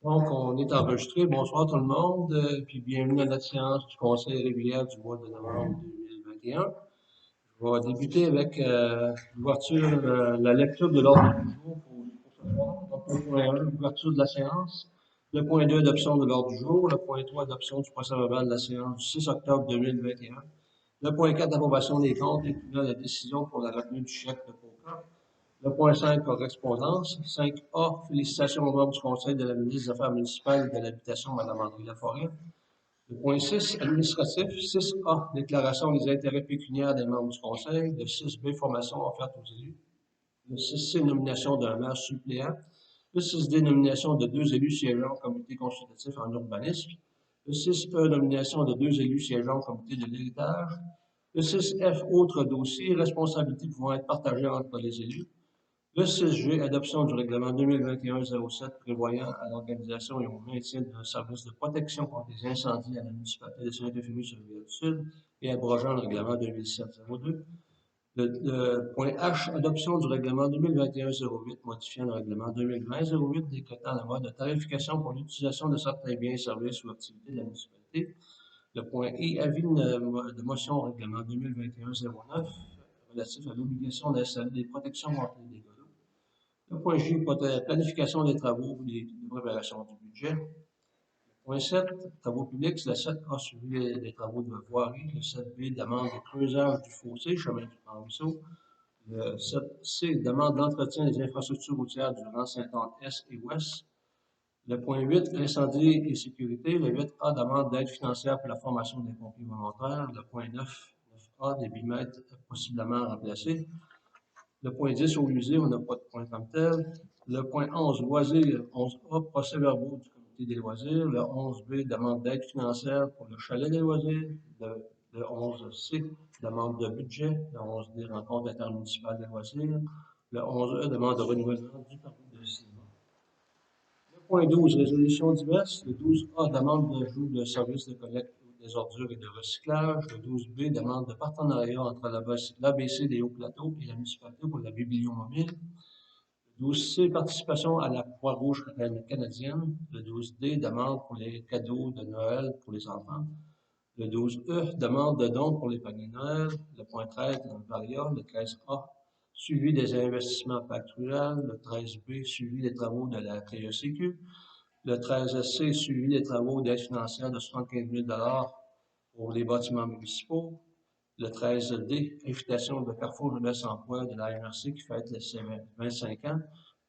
Donc, on est enregistré. Bonsoir tout le monde, puis bienvenue à notre séance du Conseil régulier du mois de novembre 2021. Je vais débuter avec l'ouverture, la lecture de l'ordre du jour pour ce soir. Donc, le point 1, l'ouverture de la séance. Le point 2, adoption de l'ordre du jour. Le point 3, adoption du procès-verbal de la séance du 6 octobre 2021. Le point 4, approbation des comptes, incluant la décision pour la retenue du chèque de POCA. Le point 5, correspondance. 5A, félicitations aux membres du Conseil de la ministre des Affaires municipales et de l'Habitation, Mme André Laforêt. Le point 6, administratif. 6A, déclaration des intérêts pécuniaires des membres du Conseil. Le 6B, formation offerte aux élus. Le 6C, nomination d'un maire suppléant. Le 6D, nomination de 2 élus siégeant au comité consultatif en urbanisme. Le 6E, nomination de 2 élus siégeant au comité de l'héritage. Le 6F, autres dossiers, responsabilités pouvant être partagées entre les élus. Le 6G, adoption du règlement 2021-07 prévoyant à l'organisation et au maintien d'un service de protection contre les incendies à la municipalité de Saint-Euphémie sur le Sud et abrogeant le règlement 2007-02. Le point H, adoption du règlement 2021-08 modifiant le règlement 2020-08 décrétant la mode de tarification pour l'utilisation de certains biens, services ou activités de la municipalité. Le point I, avis de motion au règlement 2021-09 relatif à l'obligation d'installer des protections contre les dégâts. Le point J, planification des travaux et de préparation du budget. Le point 7, travaux publics. Le 7A, suivi des travaux de voirie. Le 7B, demande de creusage du fossé, chemin du Grand-Ruisseau. Le 7C, demande d'entretien des infrastructures routières durant Saint-Anne-Est et Ouest. Le point 8, incendie et sécurité. Le 8A, demande d'aide financière pour la formation des pompiers volontaires. Le point 9A, des bimètres possiblement remplacés. Le point 10, au musée, on n'a pas de point comme tel. Le point 11, loisirs, 11A, procès-verbaux du comité des loisirs. Le 11B, demande d'aide financière pour le chalet des loisirs. Le 11C, demande de budget. Le 11D, rencontre intermunicipale des loisirs. Le 11E, demande de renouvellement du permis de cinéma. Le point 12, résolutions diverses. Le 12A, demande d'ajout de services de collecte des ordures et de recyclage. Le 12B, demande de partenariat entre l'ABC des Hauts-Plateaux et la municipalité pour la bibliomobile. Le 12C, participation à la Croix-Rouge canadienne. Le 12D, demande pour les cadeaux de Noël pour les enfants. Le 12E, demande de dons pour les paniers de Noël. Le point 13, Varia. Le 13A, suivi des investissements pactuels. Le 13B, suivi des travaux de la TECQ. Le 13C, suivi des travaux d'aide financière de 75 000 pour les bâtiments municipaux. Le 13D, invitation de Carrefour Jeunesse Emploi de la MRC qui fête les 25 ans.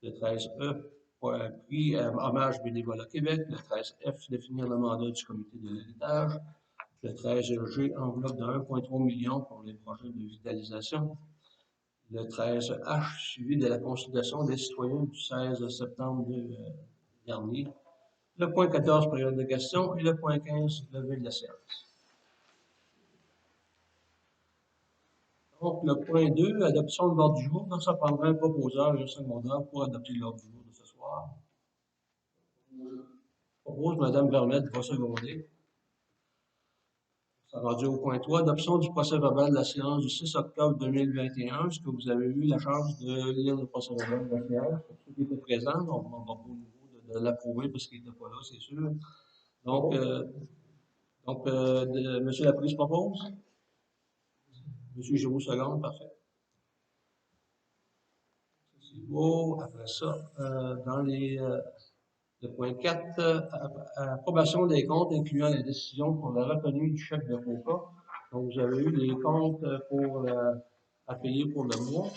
Le 13E, prix hommage bénévolat Québec. Le 13F, définir le mandat du comité de l'héritage. Le 13G, enveloppe de 1,3 million pour les projets de vitalisation. Le 13H, suivi de la consultation des citoyens du 16 septembre dernier. Le point 14, période de questions. Et le point 15, levée de la séance. Donc, le point 2, adoption de l'ordre du jour. Donc, ça prendrait un proposeur et un secondaire pour adopter l'ordre du jour de ce soir. Je propose Mme Vermette va seconder. Ça rendu au point 3, adoption du procès-verbal de la séance du 6 octobre 2021. Est-ce que vous avez eu la chance de lire le procès-verbal de la séance? Pour ceux qui étaient présents, on ne va pas au niveau de l'approuver parce qu'il n'était pas là, c'est sûr. Donc, M. Laprise propose? M. Giroux seconde, parfait. C'est beau. Après ça, le point 4, approbation des comptes incluant les décisions pour la retenue du chèque de POCA. Donc, vous avez eu les comptes à payer pour le mois.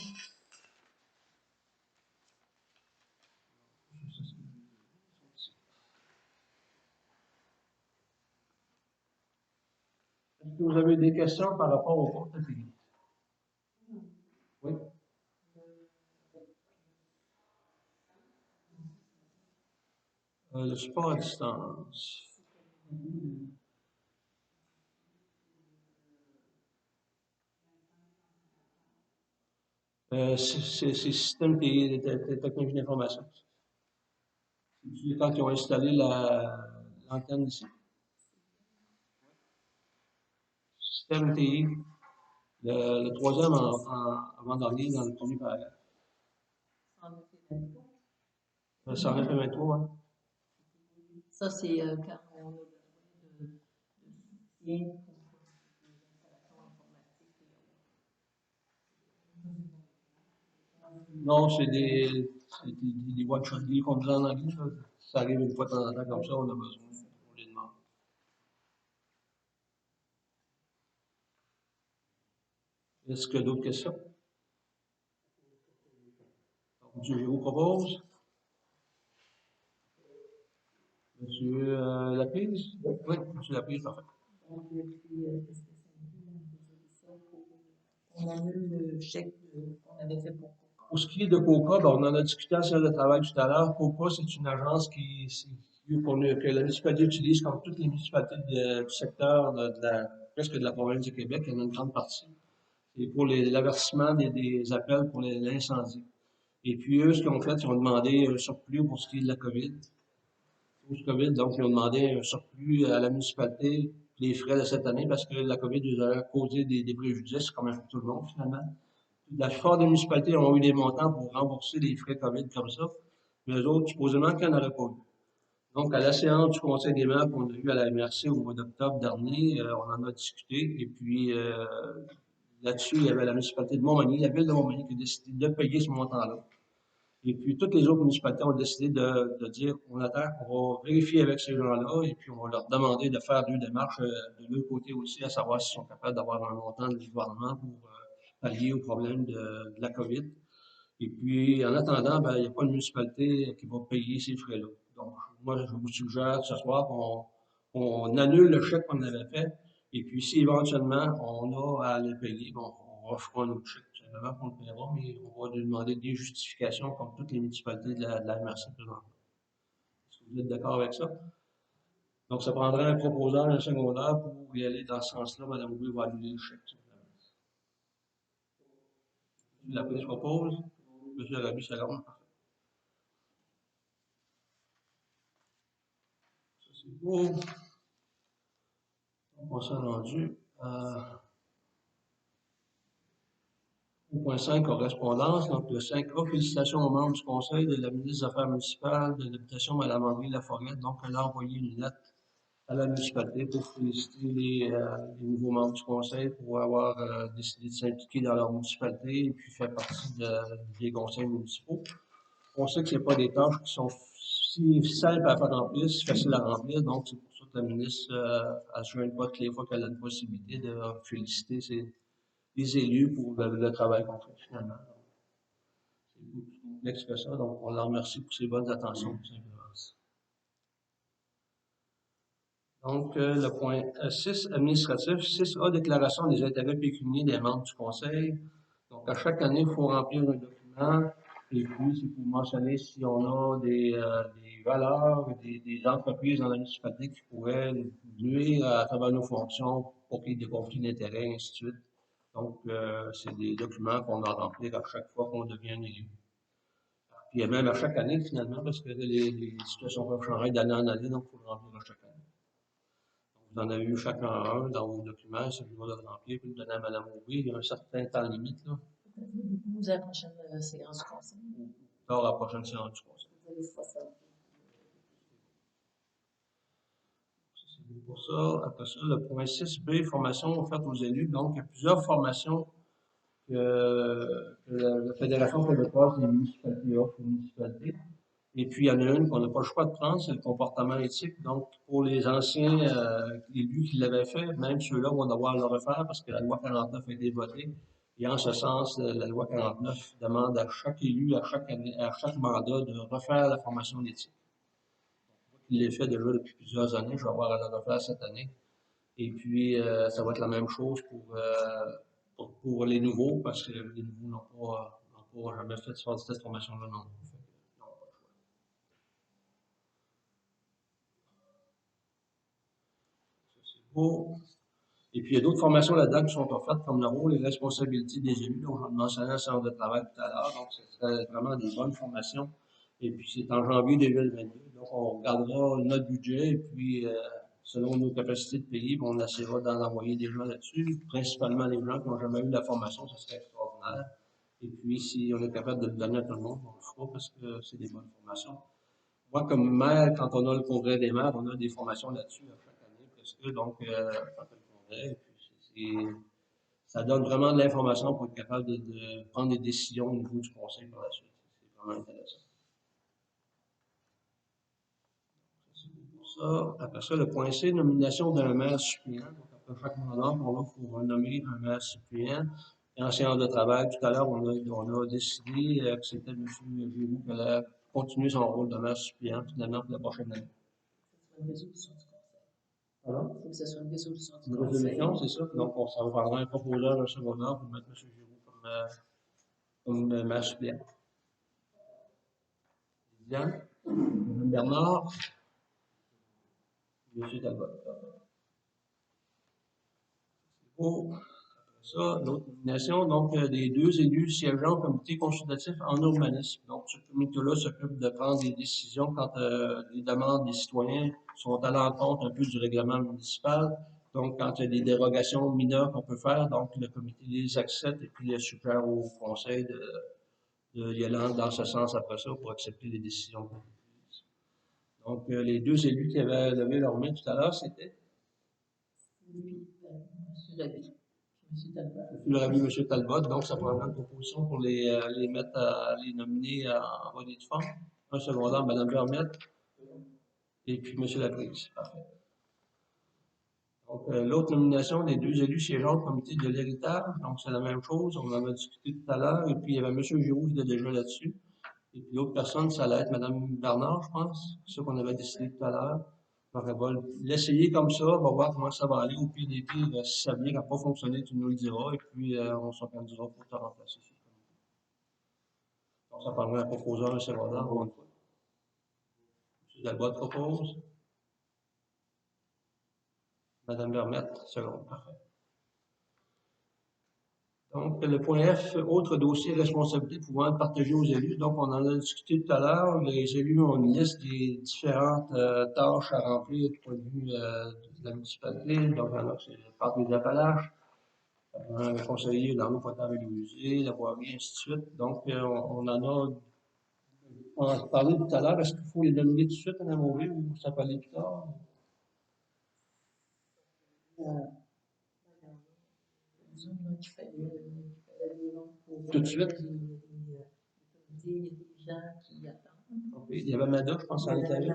Est-ce que vous avez des questions par rapport aux comptes à payer? Oui. Le support à distance. C'est système technologie d'information. C'est quand ils ont installé l'antenne ici. Système TI, le troisième avant-dernier dans le premier paragraphe. Ça en fait 23, hein? Ça, c'est quand on a besoin de soutien pour les installations informatiques Non, c'est des one-shot deals qu'on dit en anglais, là. Ça arrive une fois de temps en temps comme ça, on a besoin, on les demande. Est-ce qu'il y a d'autres questions? Donc, je vous propose, Monsieur Lapise? Oui, Monsieur Lapise, parfait. Donc, depuis qu'est-ce que samedi, on faisait ça pour on annule le chèque qu'on avait fait pour Coca. Pour ce qui est de COCA, ben, on en a discuté à celle de travail tout à l'heure. COCA, c'est une agence que la municipalité utilise comme toutes les municipalités du secteur presque de la province du Québec. Il y en a une grande partie. C'est pour l'avertissement des appels pour l'incendie. Et puis, eux, ce qu'ils ont fait, ils ont demandé un surplus pour ce qui est de la COVID. Cause COVID, donc, ils ont demandé un surplus à la municipalité, les frais de cette année, parce que la COVID nous a causé des préjudices, comme à tout le monde, finalement. La plupart des municipalités ont eu des montants pour rembourser les frais COVID comme ça, mais eux autres, supposément qu'ils n'en auraient pas eu. Donc, à la séance du Conseil des maires qu'on a eu à la MRC au mois d'octobre dernier, on en a discuté, et puis là-dessus, il y avait la municipalité de Montmagny, la ville de Montmagny qui a décidé de payer ce montant-là. Et puis, toutes les autres municipalités ont décidé de dire, on attend, on va vérifier avec ces gens-là, et puis on va leur demander de faire deux démarches de leur côté aussi, à savoir s'ils sont capables d'avoir un montant du gouvernement pour pallier au problème de la COVID. Et puis, en attendant, ben, il n'y a pas de municipalité qui va payer ces frais-là. Donc, moi, je vous suggère ce soir qu'on annule le chèque qu'on avait fait. Et puis, si éventuellement on a à le payer, bon, on refera un autre chèque, tout simplement qu'on le paiera, mais on va lui demander des justifications comme toutes les municipalités de la MRC présentement. Est-ce que vous êtes d'accord avec ça? Donc, ça prendrait un proposeur, un secondaire pour y aller dans ce sens-là. Mme Rouy va annuler le chèque. La police propose. M. Rabi, seconde. Ça, c'est beau. On s'est rendu au point 5, correspondance. Donc, le 5A, félicitations aux membres du Conseil de la ministre des Affaires municipales de l'Habitation, Mme André Laforêt. Donc, elle a envoyé une lettre à la municipalité pour féliciter les nouveaux membres du Conseil pour avoir décidé de s'impliquer dans leur municipalité et puis faire partie des conseils municipaux. On sait que ce pas des tâches qui sont si simples à faire remplir, si faciles à remplir. Donc, c'est pour ça que la ministre ne se gêne pas toutes les fois qu'elle a une possibilité de féliciter les élus pour le travail qu'on fait finalement. C'est beaucoup plus complexe que ça. Donc, on leur remercie pour ses bonnes attentions, tout simplement. Donc, le point 6, administratif. 6A, déclaration des intérêts pécuniaires des membres du Conseil. Donc, à chaque année, il faut remplir un document. Et puis, c'est pour mentionner si on a des valeurs, des entreprises dans la municipalité qui pourraient nuire à travers nos fonctions pour qu'il y ait des conflits d'intérêts, ainsi de suite. Donc, c'est des documents qu'on doit remplir à chaque fois qu'on devient élu. Puis, même à chaque année, finalement, parce que les situations peuvent changer d'année en année, donc il faut le remplir à chaque année. Vous en avez eu chacun un dans vos documents, celui-là de le remplir, puis le donner à Mme Aubry. Il y a un certain temps limite, là. Vous à la prochaine séance du conseil. Lors de la prochaine séance du conseil. C'est pour ça. Après ça, le point 6B, formation offerte aux élus. Donc, il y a plusieurs formations que la Fédération québécoise des municipalités offre aux municipalités. Et puis, il y en a une qu'on n'a pas le choix de prendre, c'est le comportement éthique. Donc, pour les anciens élus qui l'avaient fait, même ceux-là vont devoir le refaire parce que la loi 49 a été votée. Et en ce sens, la loi 49 demande à chaque élu, à chaque année, à chaque mandat, de refaire la formation d'éthique. Il l'ai fait déjà depuis plusieurs années, je vais avoir à le refaire cette année. Et puis, ça va être la même chose pour les nouveaux, parce que les nouveaux n'ont pas jamais fait cette formation-là non plus. Et puis, il y a d'autres formations là-dedans qui sont offertes, comme le rôle et responsabilités des élus, dont je mentionnais un centre de travail tout à l'heure. Donc, c'est vraiment des bonnes formations. Et puis, c'est en janvier 2022. Donc, on regardera notre budget et puis, selon nos capacités de payer, on essaiera d'en envoyer des gens là-dessus, principalement les gens qui n'ont jamais eu la formation, ça serait extraordinaire. Et puis, si on est capable de le donner à tout le monde, on le fera parce que c'est des bonnes formations. moi, comme maire, quand on a le congrès des maires, on a des formations là-dessus à chaque année, presque. Donc, quand on a le congrès, ça donne vraiment de l'information pour être capable de prendre des décisions au niveau du conseil par la suite. C'est vraiment intéressant. C'est pour ça. Après ça, le point C, nomination d'un maire suppléant. Donc, après chaque mandat, on va pour nommer un maire suppléant. Et en séance de travail, tout à l'heure, on a décidé que c'était M. Giroux qui allait continuer son rôle de maire suppléant, finalement, pour la prochaine année. C'est une résolution du conseil. Voilà. Il faut que ce soit une résolution du Une conseil. résolution, c'est ça. Donc, ça va prendre un proposeur, un secondaire pour mettre M. Giroux comme maire suppléant. Diane, Mme Bernard, M. Talbot. Pour ça, l'autre nomination, donc, des deux élus siégeant au comité consultatif en urbanisme. Donc, ce comité-là s'occupe de prendre des décisions quand les demandes des citoyens sont à l'encontre un peu du règlement municipal. Donc, quand il y a des dérogations mineures qu'on peut faire, donc le comité les accepte et puis les suggère au conseil y aller dans ce sens après ça pour accepter les décisions. Donc, les deux élus qui avaient levé leur main tout à l'heure, c'était Oui, M. Rabi. M. Talbot. le Rabbi M. Talbot. Donc, ça prendra une proposition pour les mettre les nominer en bonne de forme. Un secondaire, Mme Vermette, et puis M. Laprise. Parfait. Donc, l'autre nomination des deux élus siégeant au comité de l'héritage. Donc, c'est la même chose. On en a discuté tout à l'heure. Et puis, il y avait M. Giroux qui était déjà là-dessus. Et puis, l'autre personne, ça allait être Mme Bernard, je pense. C'est ça qu'on avait décidé tout à l'heure. Donc, elle va l'essayer comme ça, on va voir comment ça va aller. Au pire des pires, si ça vient, n'a pas fonctionné, tu nous le diras. Et puis, on s'organisera pour te remplacer. Donc, ça prendrait un proposeur, un secondaire, ou une fois. M. Dalbot propose. Mme Vermette, seconde. Parfait. Donc, le point F, autre dossier responsabilité pouvant être partagé aux élus. Donc, on en a discuté tout à l'heure. Les élus ont une liste des différentes tâches à remplir du point de vue de la municipalité. Donc, il y en a, c'est le parc des Appalaches, un conseiller dans l'eau potable et l'eau usée, la voirie, ainsi de suite. Donc, on en a parlé tout à l'heure. Est-ce qu'il faut les nommer tout de suite, Mme Mauvais, ou ça peut aller plus tard? Qu'il fallait des noms pour Tout de suite? il y a des gens qui attendent. OK. Il y avait Mada, je pense, en Italie.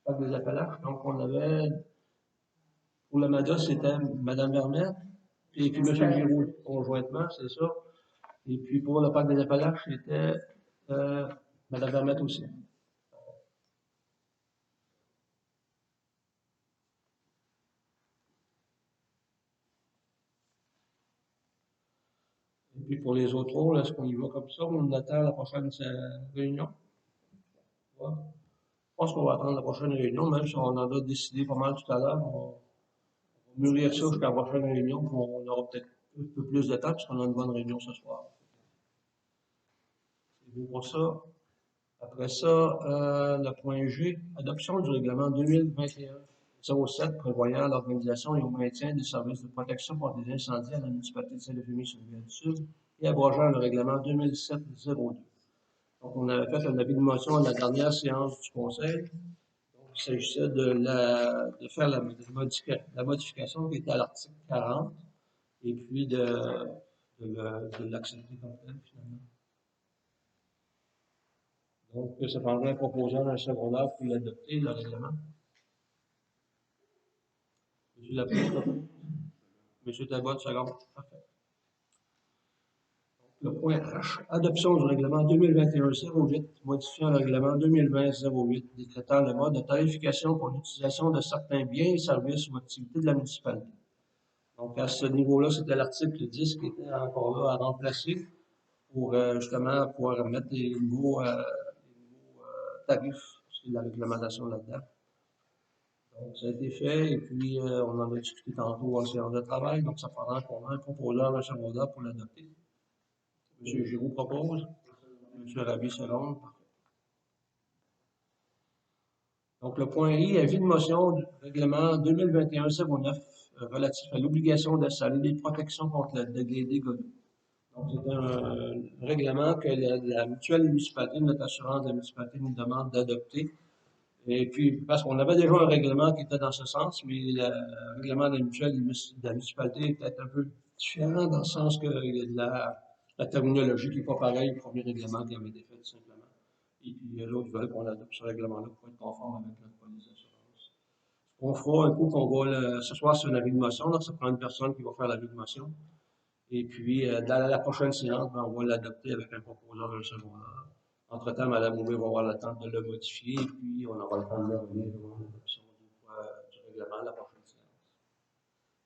Parc des Appalaches. Donc, on avait, pour le Mada, c'était Mme Vermette, et puis M. Giroux, conjointement, c'est ça. Et puis, pour le Parc des Appalaches, c'était Mme Vermette aussi. Et puis, pour les autres rôles, est-ce qu'on y va comme ça ou on attend la prochaine réunion? Ouais. Je pense qu'on va attendre la prochaine réunion, même si on en a décidé pas mal tout à l'heure. On va mûrir ça jusqu'à la prochaine réunion, puis on aura peut-être un peu plus de temps, puisqu'on a une bonne réunion ce soir. C'est bon pour ça. Après ça, le point G, adoption du règlement 2021-07 prévoyant l'organisation et au maintien des services de protection contre les incendies à la municipalité de Saint-Euphémie-sur-le-Rivière-du-Sud et abrogeant le règlement 2007-02. Donc, on avait fait un avis de motion à la dernière séance du Conseil. Donc, il s'agissait de faire la modification qui était à l'article 40 et puis de l'accepter comme tel, finalement. Donc, ça prendrait un proposeur d'un secondaire pour l'adopter, le règlement. M. Laprise, M. Talbot, second. Parfait. Le point H, adoption du règlement 2021-08, modifiant le règlement 2020-08, décrétant le mode de tarification pour l'utilisation de certains biens et services ou activités de la municipalité. Donc, à ce niveau-là, c'était l'article 10 qui était encore là à remplacer pour justement pouvoir mettre des nouveaux tarifs, parce qu'il y a la réglementation là-dedans. Donc, ça a été fait, et puis on en a discuté tantôt en séance de travail, donc ça prendra qu'on ait un proposeur, un secondaire pour l'adopter. M. Giroux propose, M. Rabi seconde. Donc, le point I, avis de motion du règlement 2021-09 relatif à l'obligation d'installer des protections contre le dégradé d'eau. Donc, c'est un règlement que la mutuelle municipalité, notre assurance de la municipalité nous demande d'adopter. Et puis, parce qu'on avait déjà un règlement qui était dans ce sens, mais le règlement de la mutuelle de la municipalité est peut-être un peu différent dans le sens que la terminologie qui n'est pas pareille au premier règlement qui avait été fait, tout simplement. Et puis, l'autre veut qu'on adopte ce règlement-là pour être conforme avec notre police d'assurance. On fera un coup qu'on va ce soir sur l'avis de motion, là, ça prend une personne qui va faire l'avis de motion. Et puis, dans la prochaine séance, ben, on va l'adopter avec un proposeur d'un secondaire. Entre-temps, Mme Aubé va avoir le temps de le modifier, et puis on aura le temps de revenir devant l'adoption du règlement la prochaine séance.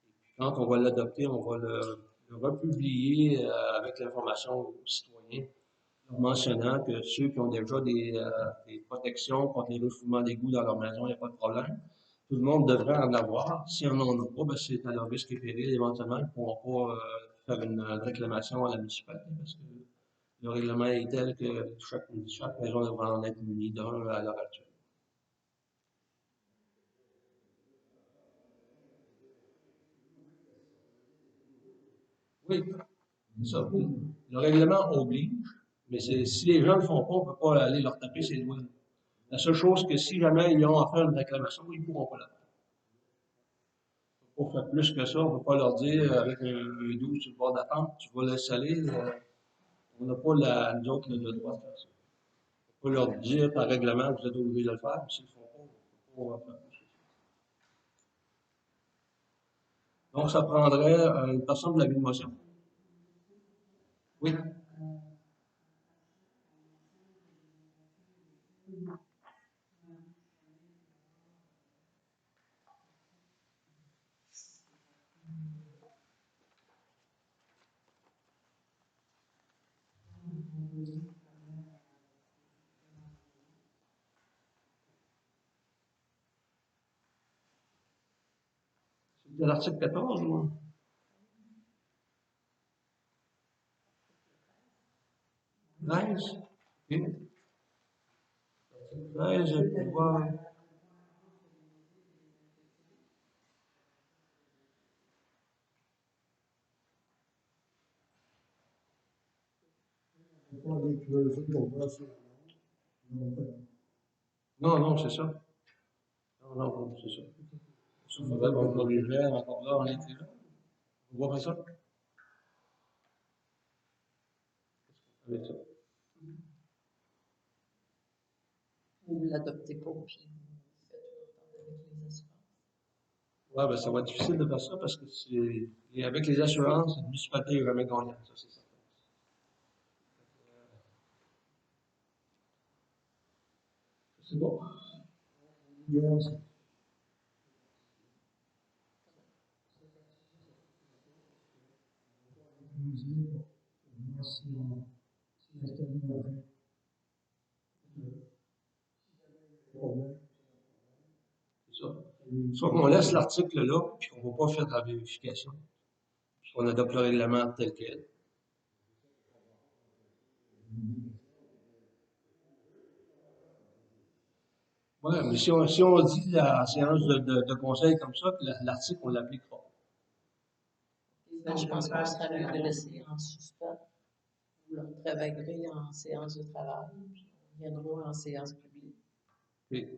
Et puis, quand on va l'adopter, on va le republier avec l'information aux citoyens, en mentionnant que ceux qui ont déjà des protections contre les refoulements d'égouts dans leur maison, il n'y a pas de problème. Tout le monde devrait en avoir. Si on n'en a pas, ben c'est à leur risque et péril. Éventuellement, ils ne pourront pas faire une réclamation à la municipalité parce que le règlement est tel que chaque maison devrait en être munie d'un à l'heure actuelle. Oui, c'est ça. Le règlement oblige, mais si les gens ne le font pas, on ne peut pas aller leur taper ses doigts. La seule chose que si jamais ils ont à faire une réclamation, ils ne pourront pas la faire. Pour faire plus que ça, on ne peut pas leur dire avec un 12 sur le bord de la pente, tu vas laisser aller. On n'a pas nous autres, le droit de faire ça. On peut pas leur dire par règlement que vous êtes obligés de le faire, mais s'ils ne le font pas, on ne peut pas faire plus que ça. Donc, ça prendrait une personne de la vie de motion. Oui. C'est de l'article 14, ou? 13? OK. Article 13, pouvoir. Non, non, c'est ça. Non, non, c'est ça. Ça faudrait qu'on corrigerait encore là, on est là. On voit pas ça? Avec ça. Vous ne l'adoptez pas, puis vous faites une entente avec les assurances. Ouais, ben ça va être difficile de faire ça parce que et avec les assurances, la municipalité n'est jamais gagnante, ça c'est certain. C'est bon. C'est ça. Soit qu'on laisse l'article là, puis qu'on ne va pas faire de la vérification, puis qu'on adopte le règlement tel quel. Ouais, mais si on dit la séance de conseil comme ça, que l'article, on l'appliquera. Ben, je pense qu'on sera mieux de laisser en suspens. Vous le travaillerez en séance de travail, puis on viendra en séance publique. Oui.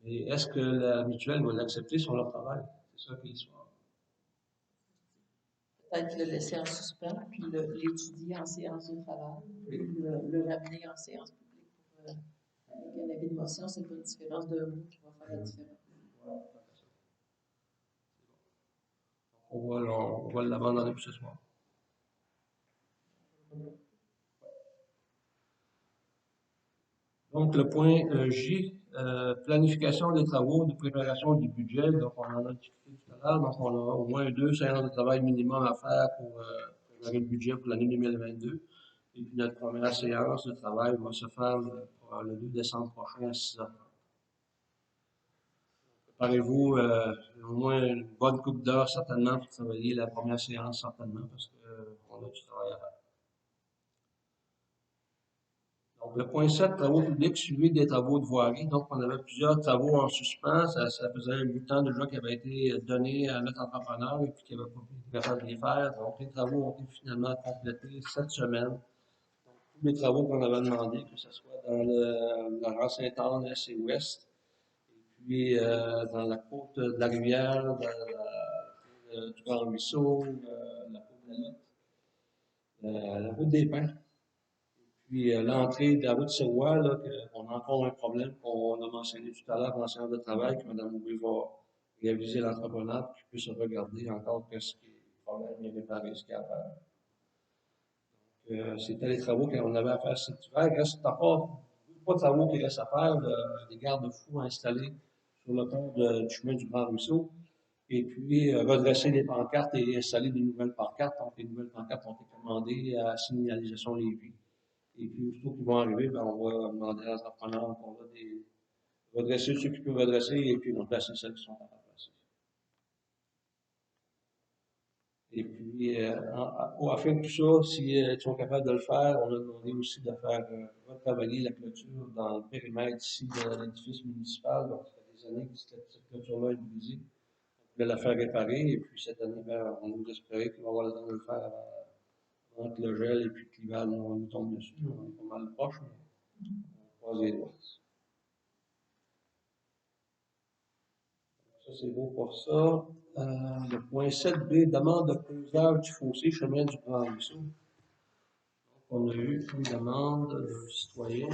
Mais est-ce que la mutuelle va l'accepter sur leur travail? C'est ça qui est soir. Peut-être le laisser en suspens, puis l'étudier en séance de travail, puis le ramener en séance publique pour avec un avis de motion, c'est pas une différence de mots qui va faire la différence. On va l'abandonner pour ce soir. Donc, le point J, planification des travaux de préparation du budget. Donc, on en a discuté tout à l'heure. Donc, on a au moins 2 séances de travail minimum à faire pour préparer le budget pour l'année 2022. Et puis, notre première séance de travail va se faire le 2 décembre prochain à 6 h. Préparez-vous au moins une bonne couple d'heures, certainement, pour travailler la première séance, certainement, parce qu'on a du travail à faire. Donc, le point 7, travaux publics, suivi des travaux de voirie. Donc, on avait plusieurs travaux en suspens. Ça faisait un bout de temps déjà qui avait été donné à notre entrepreneur et puis qui n'avait pas capable de les faire. Donc, les travaux ont été finalement complétés cette semaine. Donc, tous les travaux qu'on avait demandé, que ce soit dans la rang Sainte-Anne, Est et Ouest, et puis dans la côte de la rivière, dans du Grand Ruisseau, la côte de la Lotte, la route des Pins. Puis l'entrée de la route Sirois, là, on a encore un problème qu'on a mentionné tout à l'heure en séance de travail, que Mme Aubé va réviser l'entrepreneur, puis puisse regarder encore qu'est-ce qui est problème et réparer ce qu'il y a à faire. C'était les travaux qu'on avait à faire cet hiver. Il reste encore pas de travaux qui restent à faire, des garde-fous installés sur le pont du chemin du Grand Ruisseau. Et puis, redresser les pancartes et installer des nouvelles pancartes. Donc, les nouvelles pancartes ont été commandées à Signalisation Lévis. Et puis, aussitôt qu'ils vont arriver, ben, on va demander à l'entrepreneur qu'on va redresser ceux qui peuvent redresser et puis remplacer celles qui sont à remplacer. Et puis, afin que tout ça, si ils sont capables de le faire, on a demandé aussi de faire retravailler la clôture dans le périmètre ici de l'édifice municipal. Donc, ça fait des années que cette clôture-là est brisée. On voulait la faire réparer et puis cette année, ben, on nous espérait qu'on va avoir le temps de le faire avant que le gel et puis que l'hiver nous tombe dessus. On est pas mal proche, mais on croise les doigts. Ça, c'est beau pour ça. Le point 7B, demande de creusage du fossé, chemin du Grand Ruisseau. Donc, on a eu une demande d'un citoyen.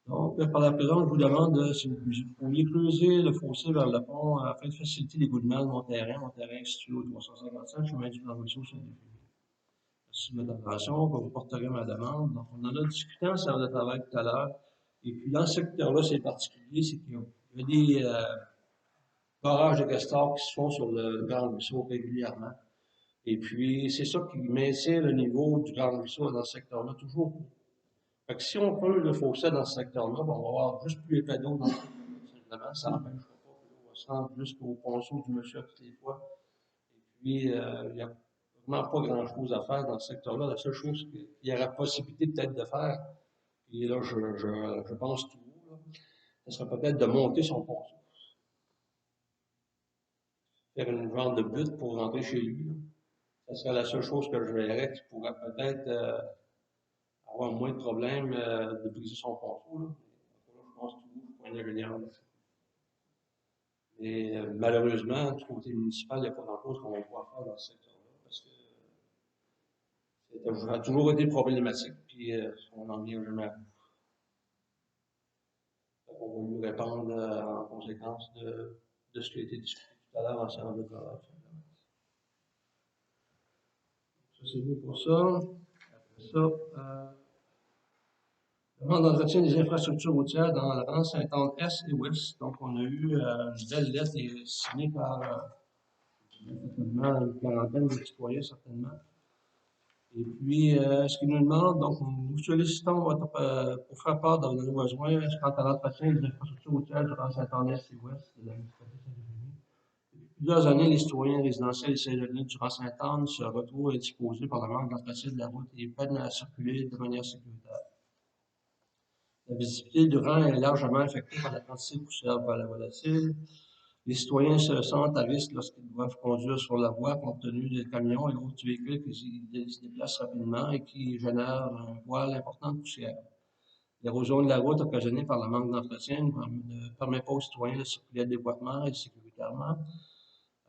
Donc, par la présente, je vous demande si vous pourriez creuser le fossé vers le pont afin de faciliter l'égouttement de mon terrain est situé au 355, chemin du Grand Ruisseau, Saint-Denis. Merci de votre attention, vous porterez ma demande. Donc, on en a discuté en séance de travail tout à l'heure. Et puis, dans ce secteur-là, c'est particulier, c'est qu'il y a des barrages de castors qui se font sur le Grand Ruisseau régulièrement. Et puis, c'est ça qui maintient le niveau du Grand Ruisseau dans ce secteur-là toujours. Fait que si on creuse le fossé dans ce secteur-là, ben, on va avoir juste plus épais d'eau dans ce secteur-là, simplement. Ça n'empêchera pas que l'eau va se rendre jusqu'au ponceau du monsieur toutes les fois. Et puis, il n'y a vraiment pas grand-chose à faire dans ce secteur-là. La seule chose qu'il y aurait possibilité peut-être de faire, et là, je pense tout haut, là, ce serait peut-être de monter son ponceau. Faire une vente de but pour rentrer chez lui. Là. Ça serait la seule chose que je verrais qui pourrait peut-être avoir moins de problèmes de briser son ponceau. Là. Je pense tout haut, je suis pas un ingénieur. Mais malheureusement, du côté municipal, il n'y a pas grand-chose qu'on va pouvoir faire dans ce secteur-là parce que ça a toujours été problématique, puis on n'en vient jamais à bout. On va lui répondre en conséquence de ce qui a été discuté tout à l'heure en séance de travail. Ça, c'est beau pour ça. Après ça, demande d'entretien des infrastructures routières dans la rang Sainte-Anne-Est et Ouest. Donc, on a eu une belle lettre signée par une quarantaine de citoyens, certainement. Et puis, ce qu'ils nous demandent, donc, nous sollicitons pour faire part de nos besoins quant à l'entretien des infrastructures routières durant Saint-Anne-Est et Ouest de la municipalité de Saint-Denis. Depuis plusieurs années, les citoyens résidentiels de Saint-Denis durant Sainte-Anne se retrouvent indisposés par le manque d'entretien de la route et peinent à circuler de manière sécuritaire. La visibilité du rang est largement affectée par la quantité de poussière volatile. Les citoyens se sentent à risque lorsqu'ils doivent conduire sur la voie compte tenu des camions et autres véhicules qui se déplacent rapidement et qui génèrent un voile important de poussière. L'érosion de la route occasionnée par le manque d'entretien ne permet pas aux citoyens de circuler adéquatement et sécuritairement.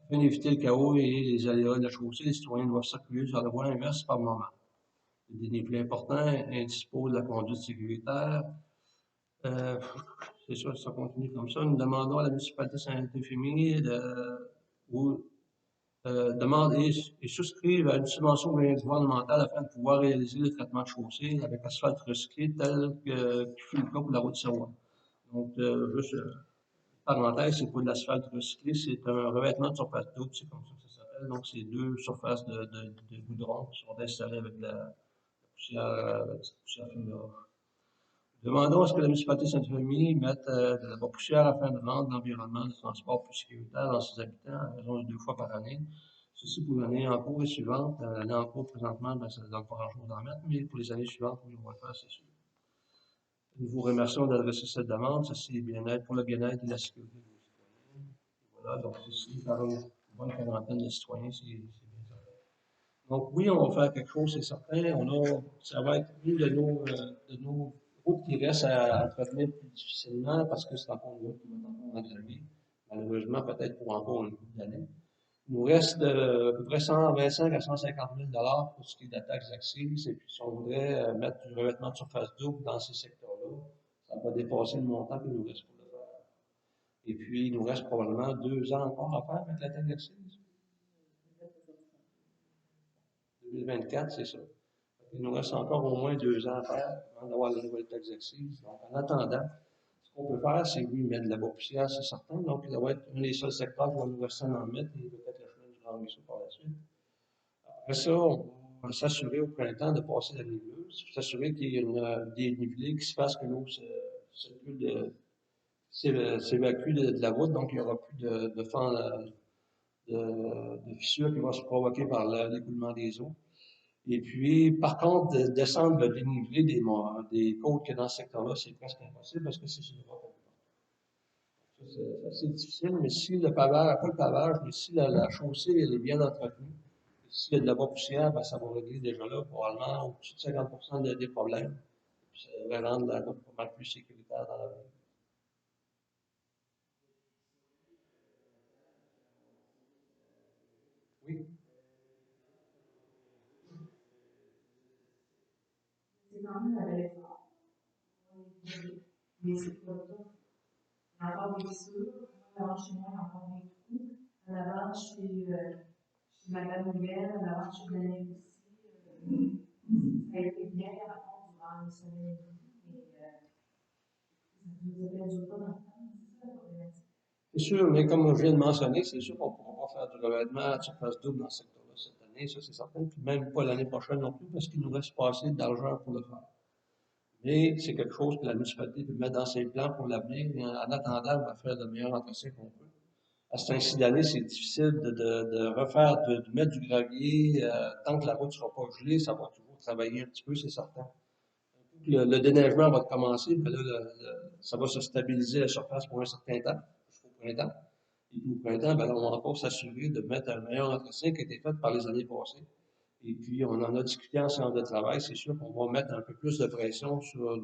Afin d'éviter le chaos et les aléas de la chaussée, les citoyens doivent circuler sur la voie inverse par moment. Le dénivelé important indispose de la conduite sécuritaire. C'est sûr, ça continue comme ça. Nous demandons à la municipalité de Saint-Euphémie demande et souscrivent à une subvention gouvernementale afin de pouvoir réaliser le traitement de chaussée avec asphalte recyclé tel que fut le cas pour la route Sirois. Donc, juste parenthèse, c'est pas de l'asphalte recyclé, c'est un revêtement de surface d'eau, c'est comme ça que ça s'appelle. Donc, c'est deux surfaces de goudron qui sont installées avec la poussière fine de roche. Demandons à ce que la municipalité de Saint-Euphémie mette de la poussière afin de rendre l'environnement de transport plus sécuritaire dans ses habitants à raison de 2 fois par année. Ceci pour l'année en cours et suivante. L'année en cours, présentement, ben, ça ne donne pas grand-chose d'en mettre, mais pour les années suivantes, oui, on va le faire, c'est sûr. Nous vous remercions d'adresser cette demande. Ceci est bien-être pour le bien-être et la sécurité de nos citoyens. Voilà, donc ceci par une bonne quarantaine de citoyens, c'est bien ça. Donc oui, on va faire quelque chose, c'est certain. Ça va être une de nos routes qui restent à entretenir plus difficilement parce que c'est encore une route qui va encore aggraver. Malheureusement, peut-être pour encore une couple d'années. Il nous reste à peu près 125 à 150 000 pour ce qui est de la taxe d'accise. Et puis, si on voudrait mettre du revêtement de surface double dans ces secteurs-là, ça va dépasser le montant qu'il nous reste pour le faire. Et puis, il nous reste probablement 2 ans encore à faire avec la taxe d'accise. 2024, c'est ça. Il nous reste encore au moins 2 ans à faire avant d'avoir la nouvelle taxe d'accise. Donc, en attendant, ce qu'on peut faire, c'est oui, mettre de la poussière, c'est certain. Donc, ça va être un des seuls secteurs qui va nous rester à en mettre et peut-être le chemin du Grand Ruisseau par la suite. Après ça, on va s'assurer au printemps de passer la niveleuse, s'assurer qu'il y ait une dénivelé qui se fasse que l'eau s'évacue de la route, donc il n'y aura plus de fissures qui vont se provoquer par l'écoulement des eaux. Et puis, par contre, de descendre le dénivelé des côtes qu'il y a dans ce secteur-là, c'est presque impossible parce que c'est une route. C'est assez difficile, mais si le pavage, pas le pavage, mais si la chaussée elle est bien entretenue, s'il y a de la bois poussière, ben, ça va régler déjà là probablement au-dessus de 50% des problèmes. Puis ça va rendre la route pas mal plus sécuritaire dans la vie. Oui. C'est quand même un bel effort. Mais c'est pas tout. Il y a encore des sûrs. Avant chez moi, il y a encore des trous. En avant, chez Madame Miguel, en avant, chez Daniel aussi. Ça a été bien rapport durant une semaine et demie. Mais ça nous a perdu pas dans le temps. C'est ça la problématique. C'est sûr, mais comme je viens de mentionner, c'est sûr qu'on ne pourra pas faire du revêtement à surface double dans ce secteur-là cette année, ça c'est certain, puis même pas l'année prochaine non plus, parce qu'il nous reste pas assez d'argent pour le faire. Mais c'est quelque chose que la municipalité peut mettre dans ses plans pour l'avenir, et en attendant, on va faire le meilleur entretien qu'on peut. À ce temps-ci d'année, c'est difficile de refaire, de mettre du gravier. Tant que la route ne sera pas gelée, ça va toujours travailler un petit peu, c'est certain. Le déneigement va commencer, mais là, ça va se stabiliser à la surface pour un certain temps, jusqu'au printemps. Et puis au printemps, ben là, on va encore s'assurer de mettre un meilleur entretien qui a été fait par les années passées. Et puis, on en a discuté en séance de travail. C'est sûr qu'on va mettre un peu plus de pression sur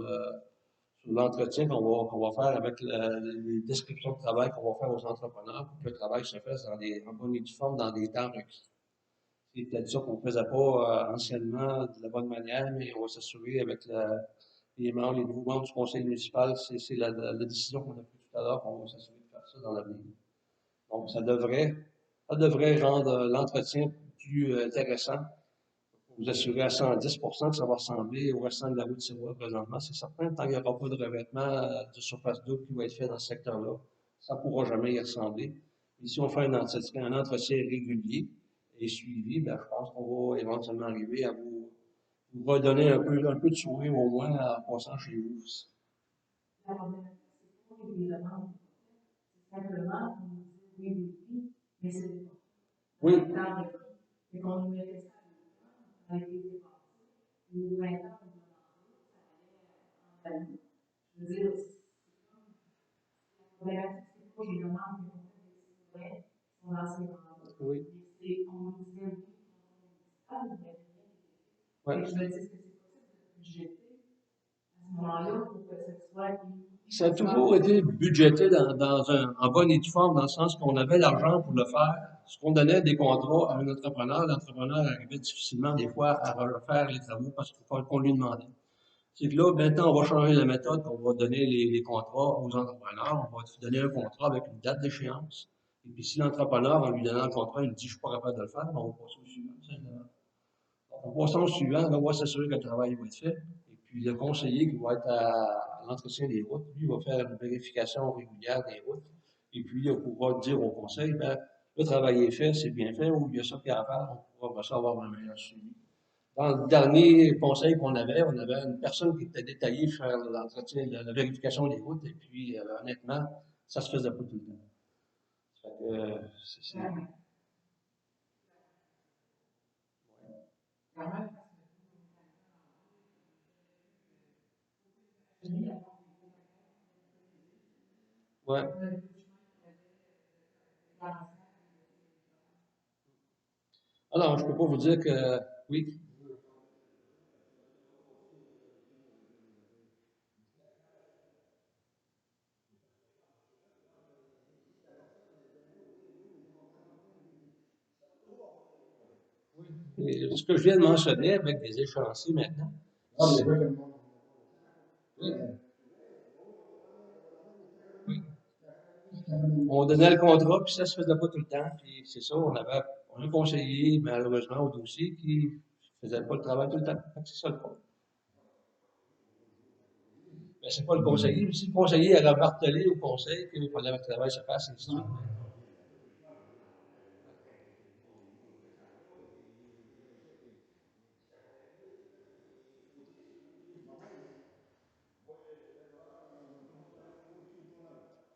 l'entretien qu'on va faire avec les descriptions de travail qu'on va faire aux entrepreneurs pour que le travail se fasse en bonne et due forme dans des temps requis. C'est peut-être ça qu'on ne faisait pas anciennement de la bonne manière, mais on va s'assurer avec les nouveaux membres du conseil municipal, c'est la décision qu'on a prise tout à l'heure, qu'on va s'assurer de faire ça dans l'avenir. Donc, ça devrait rendre l'entretien plus intéressant. Vous assurer à 110% que ça va ressembler au restant de la route Sirois présentement, c'est certain. Tant qu'il n'y aura pas de revêtement de surface double qui va être fait dans ce secteur-là, ça ne pourra jamais y ressembler. Et si on fait un entretien régulier et suivi, ben, je pense qu'on va éventuellement arriver à vous redonner un peu de sourire au moins en passant chez vous aussi. La problématique, c'est pas les demandes. C'est simplement qu'on nous dit oui, oui, oui, mais c'est pas. Oui. Et qu'on nous mettait ça à l'état, on a été dépassé. Les 20 ans, on demandait, ça allait en famille. Je veux dire, la problématique, c'est pas les demandes qu'on fait des citoyens qui sont dans ces endroits. Oui. Mais c'est, on nous disait oui, on nous disait Ouais. et je me dis, est-ce que c'est possible de budgéter à ce moment-là pour que ce soit. Ça a toujours été budgété en bonne et due forme, dans le sens qu'on avait l'argent pour le faire. Ce qu'on donnait des contrats à un entrepreneur, l'entrepreneur arrivait difficilement des fois à refaire les travaux parce qu'on lui demandait. C'est que là, maintenant, on va changer la méthode, on va donner les contrats aux entrepreneurs, on va donner un contrat avec une date d'échéance. Et puis si l'entrepreneur, en lui donnant le contrat, il dit je suis pas capable de le faire, ben, on va passer au suivant. En passant au suivant, on va s'assurer que le travail va être fait. Et puis le conseiller qui va être à l'entretien des routes, lui, va faire une vérification régulière des routes. Et puis, on pourra dire au conseil, ben, le travail est fait, c'est bien fait, ou il y a ça qui est à faire, on pourra avoir un meilleur suivi. Dans le dernier conseil qu'on avait, on avait une personne qui était détaillée faire l'entretien, la vérification des routes, et puis, honnêtement, ça se faisait pas tout le temps. Fait que, quand même, parce que lui, il a pas Ouais. Alors, je peux pas vous dire que oui. Et ce que je viens de mentionner avec des échéanciers maintenant, c'est- oui, oui. On donnait le contrat, puis ça se faisait pas tout le temps. Puis c'est ça, on avait un conseiller, malheureusement, au dossier, qui faisait pas le travail tout le temps. Fait que c'est ça le problème. Mais c'est pas le conseiller. Si le conseiller avait martelé au conseil qu'il fallait que le travail se fasse, et ainsi de suite.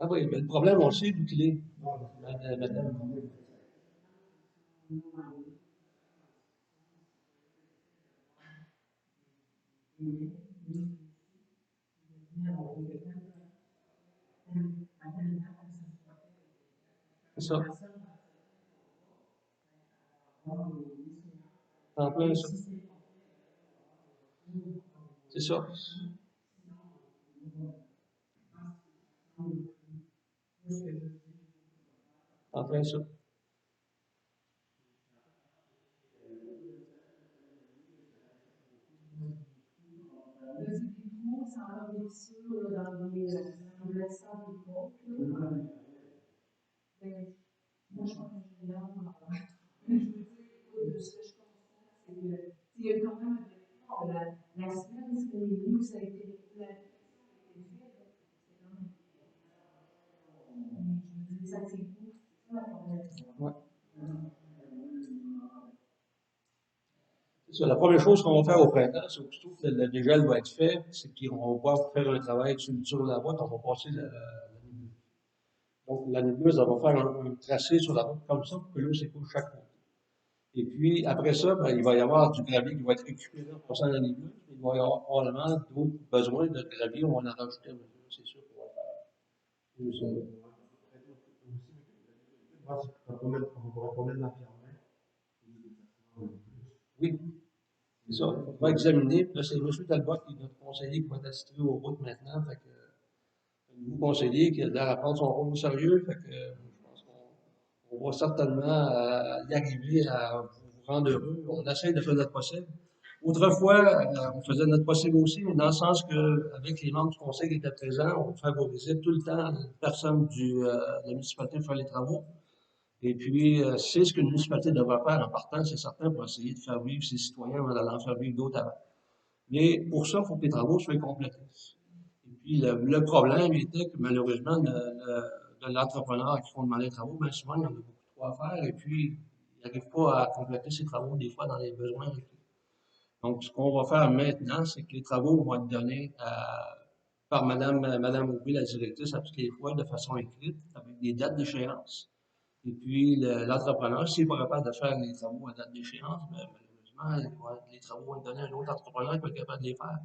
Ah oui, mais le problème, on le sait d'où il est. Madame. C'est ça. En plein ça. C'est ça. En plein ça. ça enlève des fissures dans les sables des côtes. Ben, moi, je pense que je vais mais je veux dire, de ce que je constate, c'est que il y a quand même la semaine, c'est mieux, ça a été la c'est quand même. Je veux dire, ça c'est court, c'est ça la problème. Ouais. C'est ça. La première chose qu'on va faire au printemps, c'est surtout que le dégel va être fait, c'est qu'on va faire un travail sur la route, on va passer la nébuleuse. Donc, la nébuleuse, elle va faire un tracé sur la route comme ça pour que l'eau s'écoule chaque côté. Et puis, après ça, ben, il va y avoir du gravier qui va être récupéré en passant la nébuleuse. Il va y avoir probablement d'autres besoins de gravier, on va en rajouter à mesure, c'est sûr qu'on va le faire. Oui, c'est ça. On va examiner. Puis là, c'est M. Talbot qui est notre conseiller qui va être assisté aux routes maintenant. Fait que, un nouveau conseiller qui a l'air à prendre son rôle au sérieux. Fait que, je pense qu'on va certainement y arriver à vous rendre heureux. On essaie de faire notre possible. Autrefois, on faisait notre possible aussi, mais dans le sens que, avec les membres du conseil qui étaient présents, on favorisait tout le temps une personne de la municipalité pour faire les travaux. Et puis, c'est ce qu'une municipalité devrait faire en partant, c'est certain, pour essayer de faire vivre ses citoyens en allant faire vivre d'autres avant. Mais pour ça, il faut que les travaux soient complétés. Et puis, le problème était que malheureusement, de l'entrepreneur qui font demander les travaux, bien souvent, il y en a beaucoup trop à faire et puis, il n'arrive pas à compléter ses travaux des fois dans les besoins requis. Donc, ce qu'on va faire maintenant, c'est que les travaux vont être donnés par Madame Aubry, la directrice, à toutes les fois de façon écrite, avec des dates d'échéance. Et puis, l'entrepreneur, s'il n'est pas capable de faire les travaux à date d'échéance, ben, malheureusement, les travaux vont être donnés à un autre entrepreneur qui va être capable de les faire.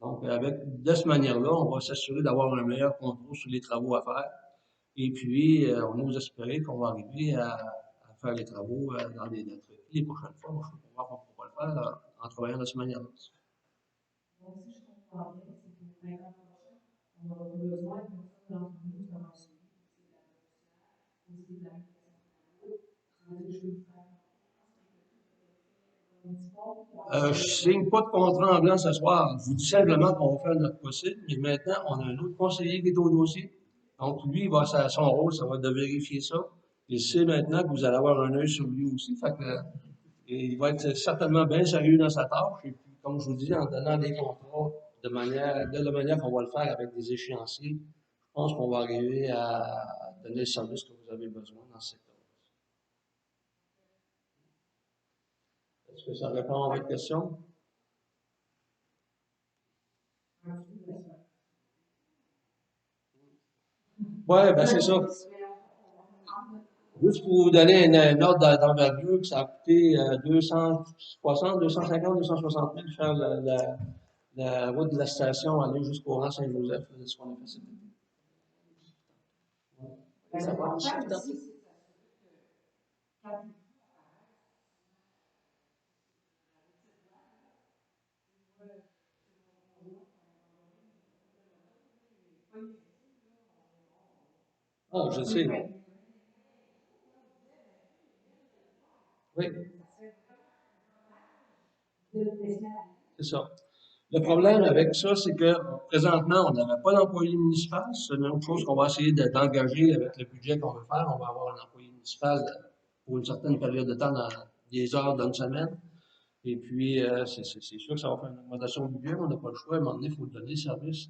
Donc, de cette manière-là, on va s'assurer d'avoir un meilleur contrôle sur les travaux à faire. Et puis, on nous espérer qu'on va arriver à faire les travaux dans des dates requises les prochaines fois. Je ne sais pas comment on va le faire en travaillant de cette manière-là. Donc, si je comprends bien, c'est que pour 20 ans prochain, on aura besoin de personnes d'entre nous qui vont suivre aussi de la ça veut dire que je vais vous faire Je signe pas de contrat en blanc ce soir. Je vous dis simplement qu'on va faire notre possible, mais maintenant, on a un autre conseiller qui est au dossier. Donc, lui, son rôle, ça va être de vérifier ça. Il sait maintenant que vous allez avoir un œil sur lui aussi. Fait que, et il va être certainement bien sérieux dans sa tâche. Et puis, comme je vous dis, en donnant des contrats de la manière qu'on va le faire avec des échéanciers, je pense qu'on va arriver à donner le service que vous avez besoin dans ce secteur. Est-ce que ça répond à votre question? Ouais, ben c'est ça. Juste pour vous donner une ordre d'envergure, ça a coûté 260, 250, 260 000 faire la route de la station aller jusqu'au rang Saint-Joseph, c'est ce qu'on a fait cet été. Faut savoir les chiffres L'important d'entrée. aussi, c'est s'assurer que quand il Ah, je sais. Oui, c'est ça. Le problème avec ça, c'est que présentement, on n'avait pas d'employé municipal. C'est une autre chose qu'on va essayer d'engager avec le budget qu'on veut faire. On va avoir un employé municipal pour une certaine période de temps, dans des heures d'une semaine. Et puis, c'est sûr que ça va faire une augmentation de budget, mais on n'a pas le choix. À un moment donné, il faut donner le service.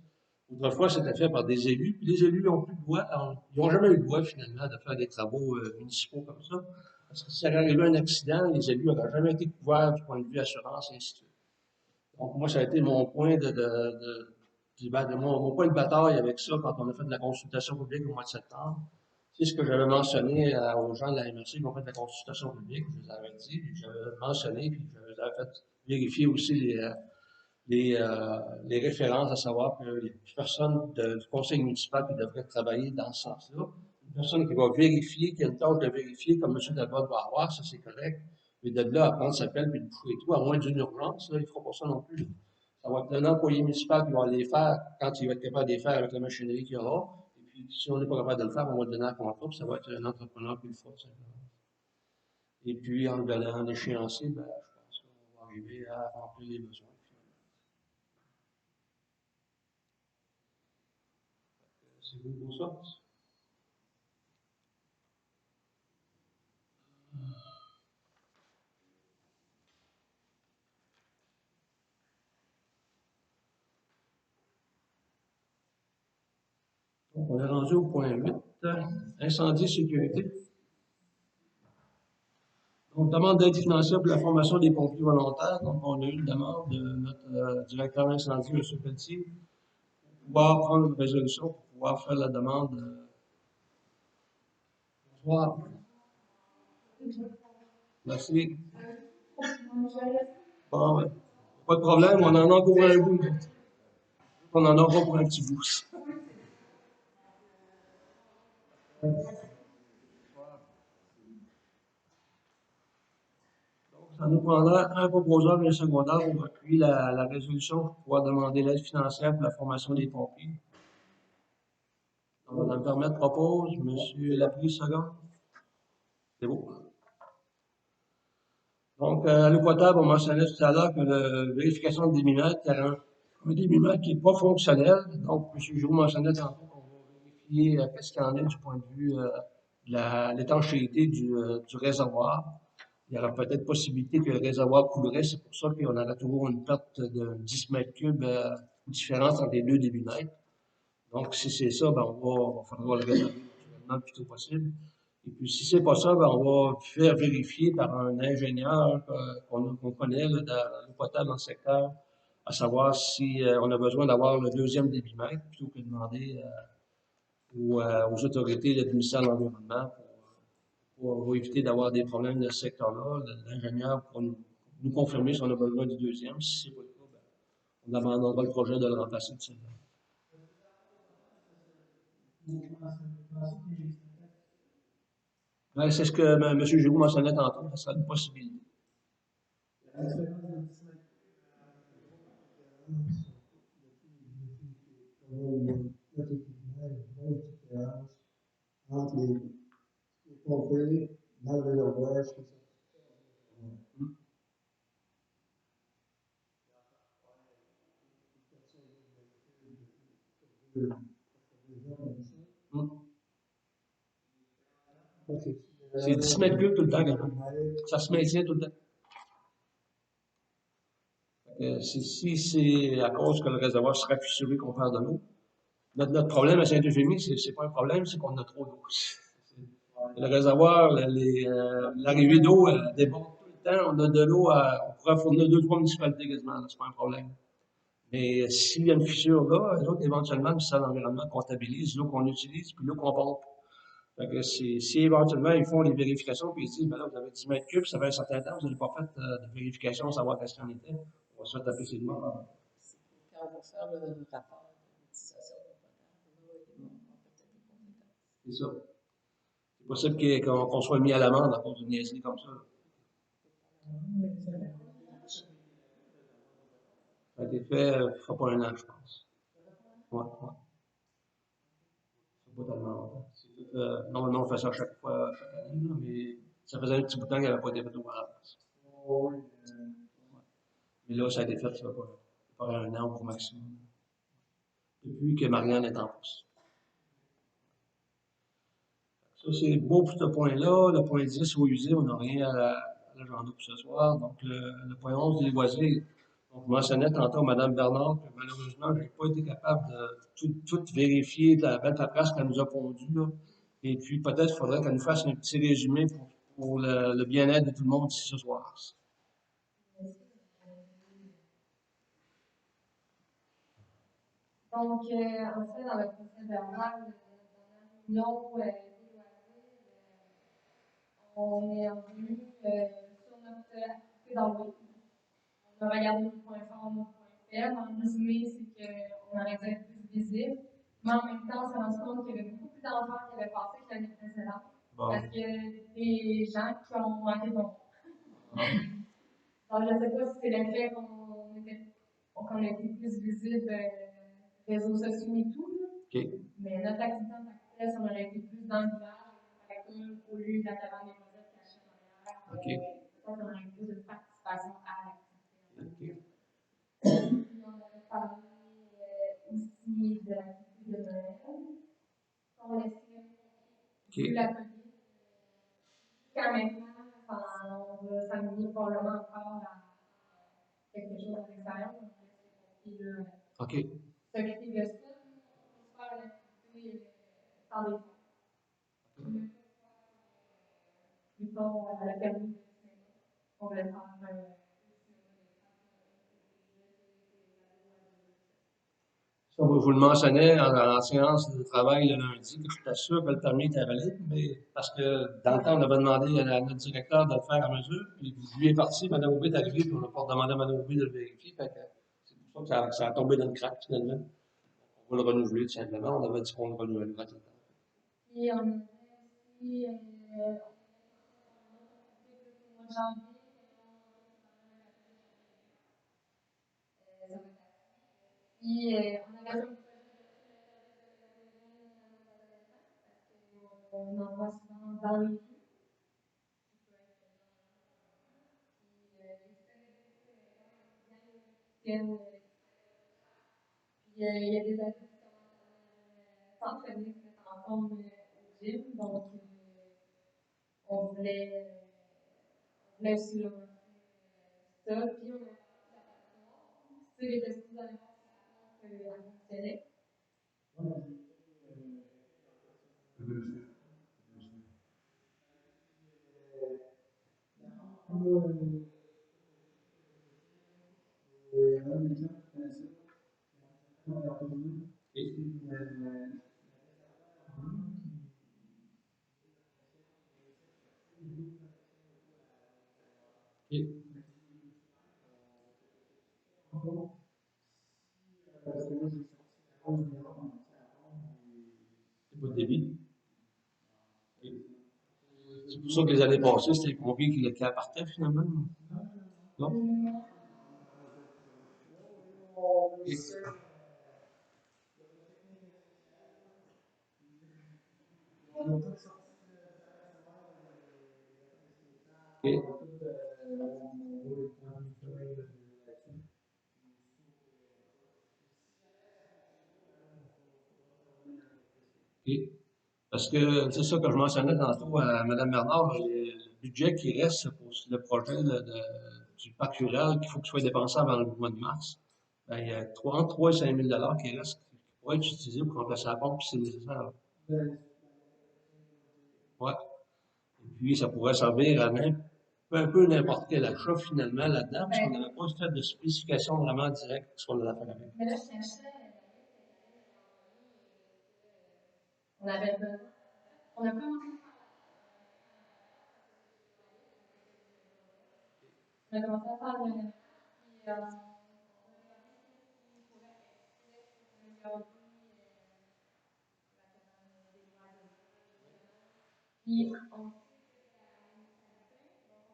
Autrefois, c'était fait par des élus, puis les élus n'ont plus le droit, ils n'ont jamais eu le droit, finalement, de faire des travaux municipaux comme ça. Parce que si ça arrivait un accident, les élus n'auraient jamais été couverts du point de vue assurance, et ainsi de suite. Donc, moi, ça a été mon point mon point de bataille avec ça quand on a fait de la consultation publique au mois de septembre. C'est ce que j'avais mentionné aux gens de la MRC qui ont fait de la consultation publique, je les avais dit, puis j'avais mentionné, puis je les avais fait vérifier aussi les références, à savoir qu'il n'y a plus personne du conseil municipal qui devrait travailler dans ce sens-là. Une personne qui va vérifier, qui a une tâche de vérifier, comme M. Dalbot va avoir, ça c'est correct. Mais de là à prendre sa pelle puis de boucher et tout, à moins d'une urgence, là, il ne fera pas ça non plus. Ça va être un employé municipal qui va les faire quand il va être capable de les faire avec la machinerie qu'il aura. Et puis, si on n'est pas capable de le faire, on va le donner à contrat, puis ça va être un entrepreneur qui le fera, simplement. Et puis, en le donnant en échéancier, ben, je pense qu'on va arriver à remplir les besoins. C'est vous pour ça? Donc, on est rendu au point 8, incendie sécurité. Donc, demande d'aide financière pour la formation des pompiers volontaires. Donc, on a eu une demande de notre directeur incendie, M. Pelletier, pour pouvoir prendre une résolution pour pouvoir faire la demande. Bonsoir. Merci. Bon, ouais. Pas de problème, on en a encore un bout. On en aura pour un petit bout. Ça nous prendra un proposeur et un secondaire pour appuyer la résolution pour pouvoir demander l'aide financière pour la formation des pompiers. Donc, Mme Permette propose, M. Laprie second. C'est beau. Donc, à l'eau potable, on mentionnait tout à l'heure que la vérification de débitmètre, il y a un débitmètre qui n'est pas fonctionnel. Donc, M. Giroux mentionnait tantôt qu'on va vérifier qu'est-ce qu'il y en est du point de vue de l'étanchéité du réservoir. Il y aura peut-être possibilité que le réservoir coulerait. C'est pour ça qu'on aura toujours une perte de 10 mètres cubes différence entre les deux débitmètres. Donc, si c'est ça, ben, va falloir le réserver le plus tôt possible. Et puis, si c'est pas ça, ben, on va faire vérifier par un ingénieur qu'on connaît là, dans l'eau potable dans le secteur, à savoir si on a besoin d'avoir le deuxième débitmètre plutôt que de demander aux autorités de ministère de l'Environnement pour éviter d'avoir des problèmes de ce secteur-là. L'ingénieur pourra nous confirmer si on a besoin du deuxième. Si c'est pas le cas, ben, on abandonnera le projet de le remplacer de celui-là. Ben, c'est ce que M. Giroux mentionnait tantôt, ça serait une possibilité. Entre les pompiers dans le réservoir, c'est ça. C'est 10 mètres cubes tout le temps, Gabriel. Ça se maintient tout le temps. Si c'est à cause que le réservoir serait fissuré qu'on perd de l'eau, notre problème à Saint-Euphémie, c'est pas un problème, c'est qu'on a trop d'eau. Le réservoir, l'arrivée d'eau déborde tout le temps. On a de l'eau, on pourrait fournir 2-3 municipalités quasiment, c'est pas un problème. Mais s'il y a une fissure là, l'autre, éventuellement, le ministère de l'Environnement comptabilise l'eau qu'on utilise puis l'eau qu'on pompe. Fait que si éventuellement ils font les vérifications puis ils disent, ben là, vous avez 10 mètres cubes, ça fait un certain temps, vous n'avez pas fait de vérification, savoir qu'est-ce qu'il en était, on va se faire taper sur le mort. C'est quand on va faire le rapport d'utilisation de potable, là, on va peut-être des conséquences. C'est ça. C'est possible qu'on soit mis à l'amende à cause d'une niaiserie comme ça. Ça a été fait, il ne fera pas un an, je pense. Ouais, ouais. C'est pas tellement longtemps. Non, on fait ça chaque fois, chaque année, là, mais ça faisait un petit bout de temps qu'il n'y avait pas été fait auparavant. Mais là, ça a été fait, ça, par un an au maximum. Depuis que Marianne est en poste. Ça, c'est beau pour ce point-là. Le point 10, au usé, on n'a rien à l'agenda pour ce soir. Donc, le point 11, les loisirs. Donc, je mentionnais tantôt à Mme Bernard que malheureusement, je n'ai pas été capable de tout vérifier de la belle paperasse qu'elle nous a pondue, là. Et puis, peut-être qu'il faudrait qu'elle nous fasse un petit résumé pour le bien-être de tout le monde ici ce soir. Donc, en fait, dans le conseil verbal, dans la réunion des loisirs, on est revenu sur notre activité dans le web. On a regardé nos points forts, nos points faibles. En résumé, c'est qu'on aurait dû être plus visible. Mais en même temps, on s'est rendu compte qu'il y avait beaucoup plus d'enfants qui avaient passé que l'année précédente. Bon. Parce que des gens qui ont manqué de bon. Alors, je ne sais pas si c'est le fait qu'on a été plus visible réseaux sociaux et tout, là. OK. Mais notre activité en tant que telle, ça aurait été plus dans le village, au lieu de la cabane des Rosettes cachée en arrière. OK. Ça aurait été plus de participation à l'activité. OK. Puis on avait parlé aussi de l'activité de Noël. On laissait vu la COVID. Jusqu'à maintenant, on va s'amuser probablement encore à quelque chose à l'extérieur. Donc, OK. s'occuper de ça, on va faire l'activité sans les fonds. Plutôt à la permis de cinéma. On va faire Ça, je vous le mentionnais en séance de travail le lundi, que j'étais sûr que le permis était valide, mais parce que dans le temps, on avait demandé à notre directeur de le faire à mesure, puis lui est parti, Mme Aubé est arrivée, puis on n'a pas demandé à Mme Aubé de le vérifier. Fait que c'est pour ça que ça a tombé dans le crack, finalement. On va le renouveler, tout simplement. On avait dit qu'on le renouvellerait tout le temps. Et on a aussi au mois de janvier, puis on avait on envoie souvent dans les rues. Puis il y a des adultes qui commencent à s'entraîner, se mettre en forme au gym. Donc, on voulait aussi leur montrer ça. Puis on a fait la patinoire. Tu sais, les tests vous allez voir si elle fonctionnait. OK. C'est pas de débit. OK. C'est pour ça que les années passées, c'était le pompier qui le partait, finalement. Non? OK. OK. OK. Parce que c'est ça que je mentionnais tantôt à Mme Bernard, le budget qui reste pour le projet du parc rural qu'il faut qu'il soit dépensé avant le mois de mars, ben, il y a entre 3 et 5 000 qui restent, qui pourraient être utilisés pour remplacer la pompe si c'est nécessaire. Ouais. Et puis, ça pourrait servir à un peu n'importe quel achat finalement là-dedans, parce qu'on n'avait pas fait de spécification vraiment directe sur ce qu'on allait faire avec. Mais là, je cherchais, on avait besoin. On a commencé à faire le puis puis on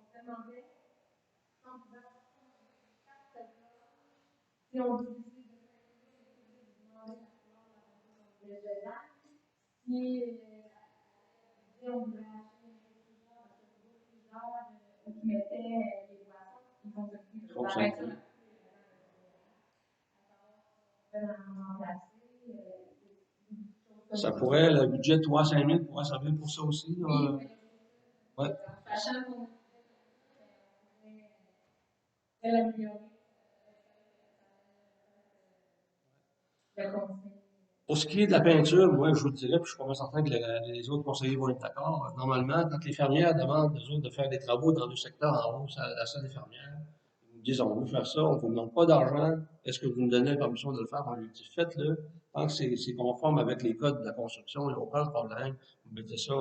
se demandait si on pouvait avoir si on décidait de demander si on voulait acheter qui mettait les boissons, ils vont Donc, la ça- peinture. Ça pourrait, le budget de 300 000 pourrait servir pour ça aussi. Là. Ouais. Sachant qu'on pourrait l'améliorer. Le conseil. Pour ce qui est de la peinture, moi, je vous le dirais, puis je suis pas mal certain que les autres conseillers vont être d'accord. Normalement, quand les fermières demandent aux autres de faire des travaux dans le secteur en haut, c'est la salle des fermières, ils nous disent on veut faire ça, on ne vous demande pas d'argent, est-ce que vous nous donnez la permission de le faire? On lui dit faites-le. Tant que c'est conforme avec les codes de la construction, il n'y a aucun problème. Vous mettez ça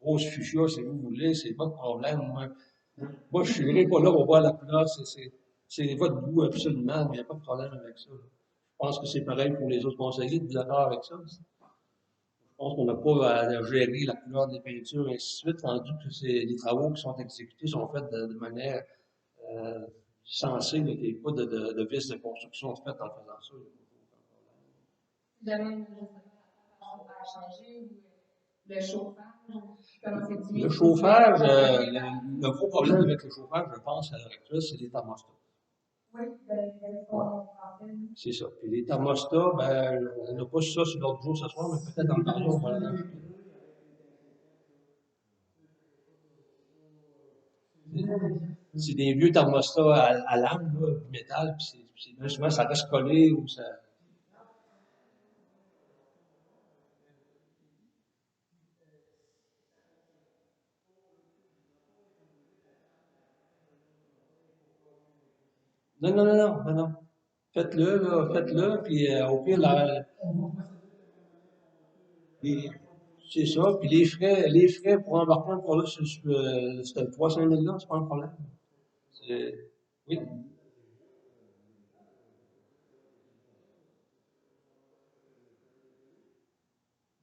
rose fuchsia si vous voulez, c'est pas de problème. Moi je ne serai pas là pour voir la couleur, c'est votre goût absolument, il n'y a pas de problème avec ça. Je pense que c'est pareil pour les autres conseillers, êtes-vous d'accord avec ça? Je pense qu'on n'a pas à gérer la couleur des peintures et ainsi de suite, rendu que les travaux qui sont exécutés sont faits de manière sensée, il n'y a pas de vices de construction faits en faisant ça. Jamais à changer ou le chauffage, comment c'est dit? Le chauffage, le gros problème avec le chauffage, je pense, à l'heure actuelle, c'est les thermostats. Oui, c'est ça. Puis les thermostats, ben, on n'a pas ça sur l'autre jour ce soir, mais peut-être dans le temps, on va l'en acheter. C'est des vieux thermostats à lame, là, métal, puis souvent ça reste collé ou ça. Non, non, non, non, non, non. Faites-le, là, faites-le, puis au pire, c'est ça, puis les frais pour embarquer encore là, c'est 300 000 là, c'est pas un problème. Oui.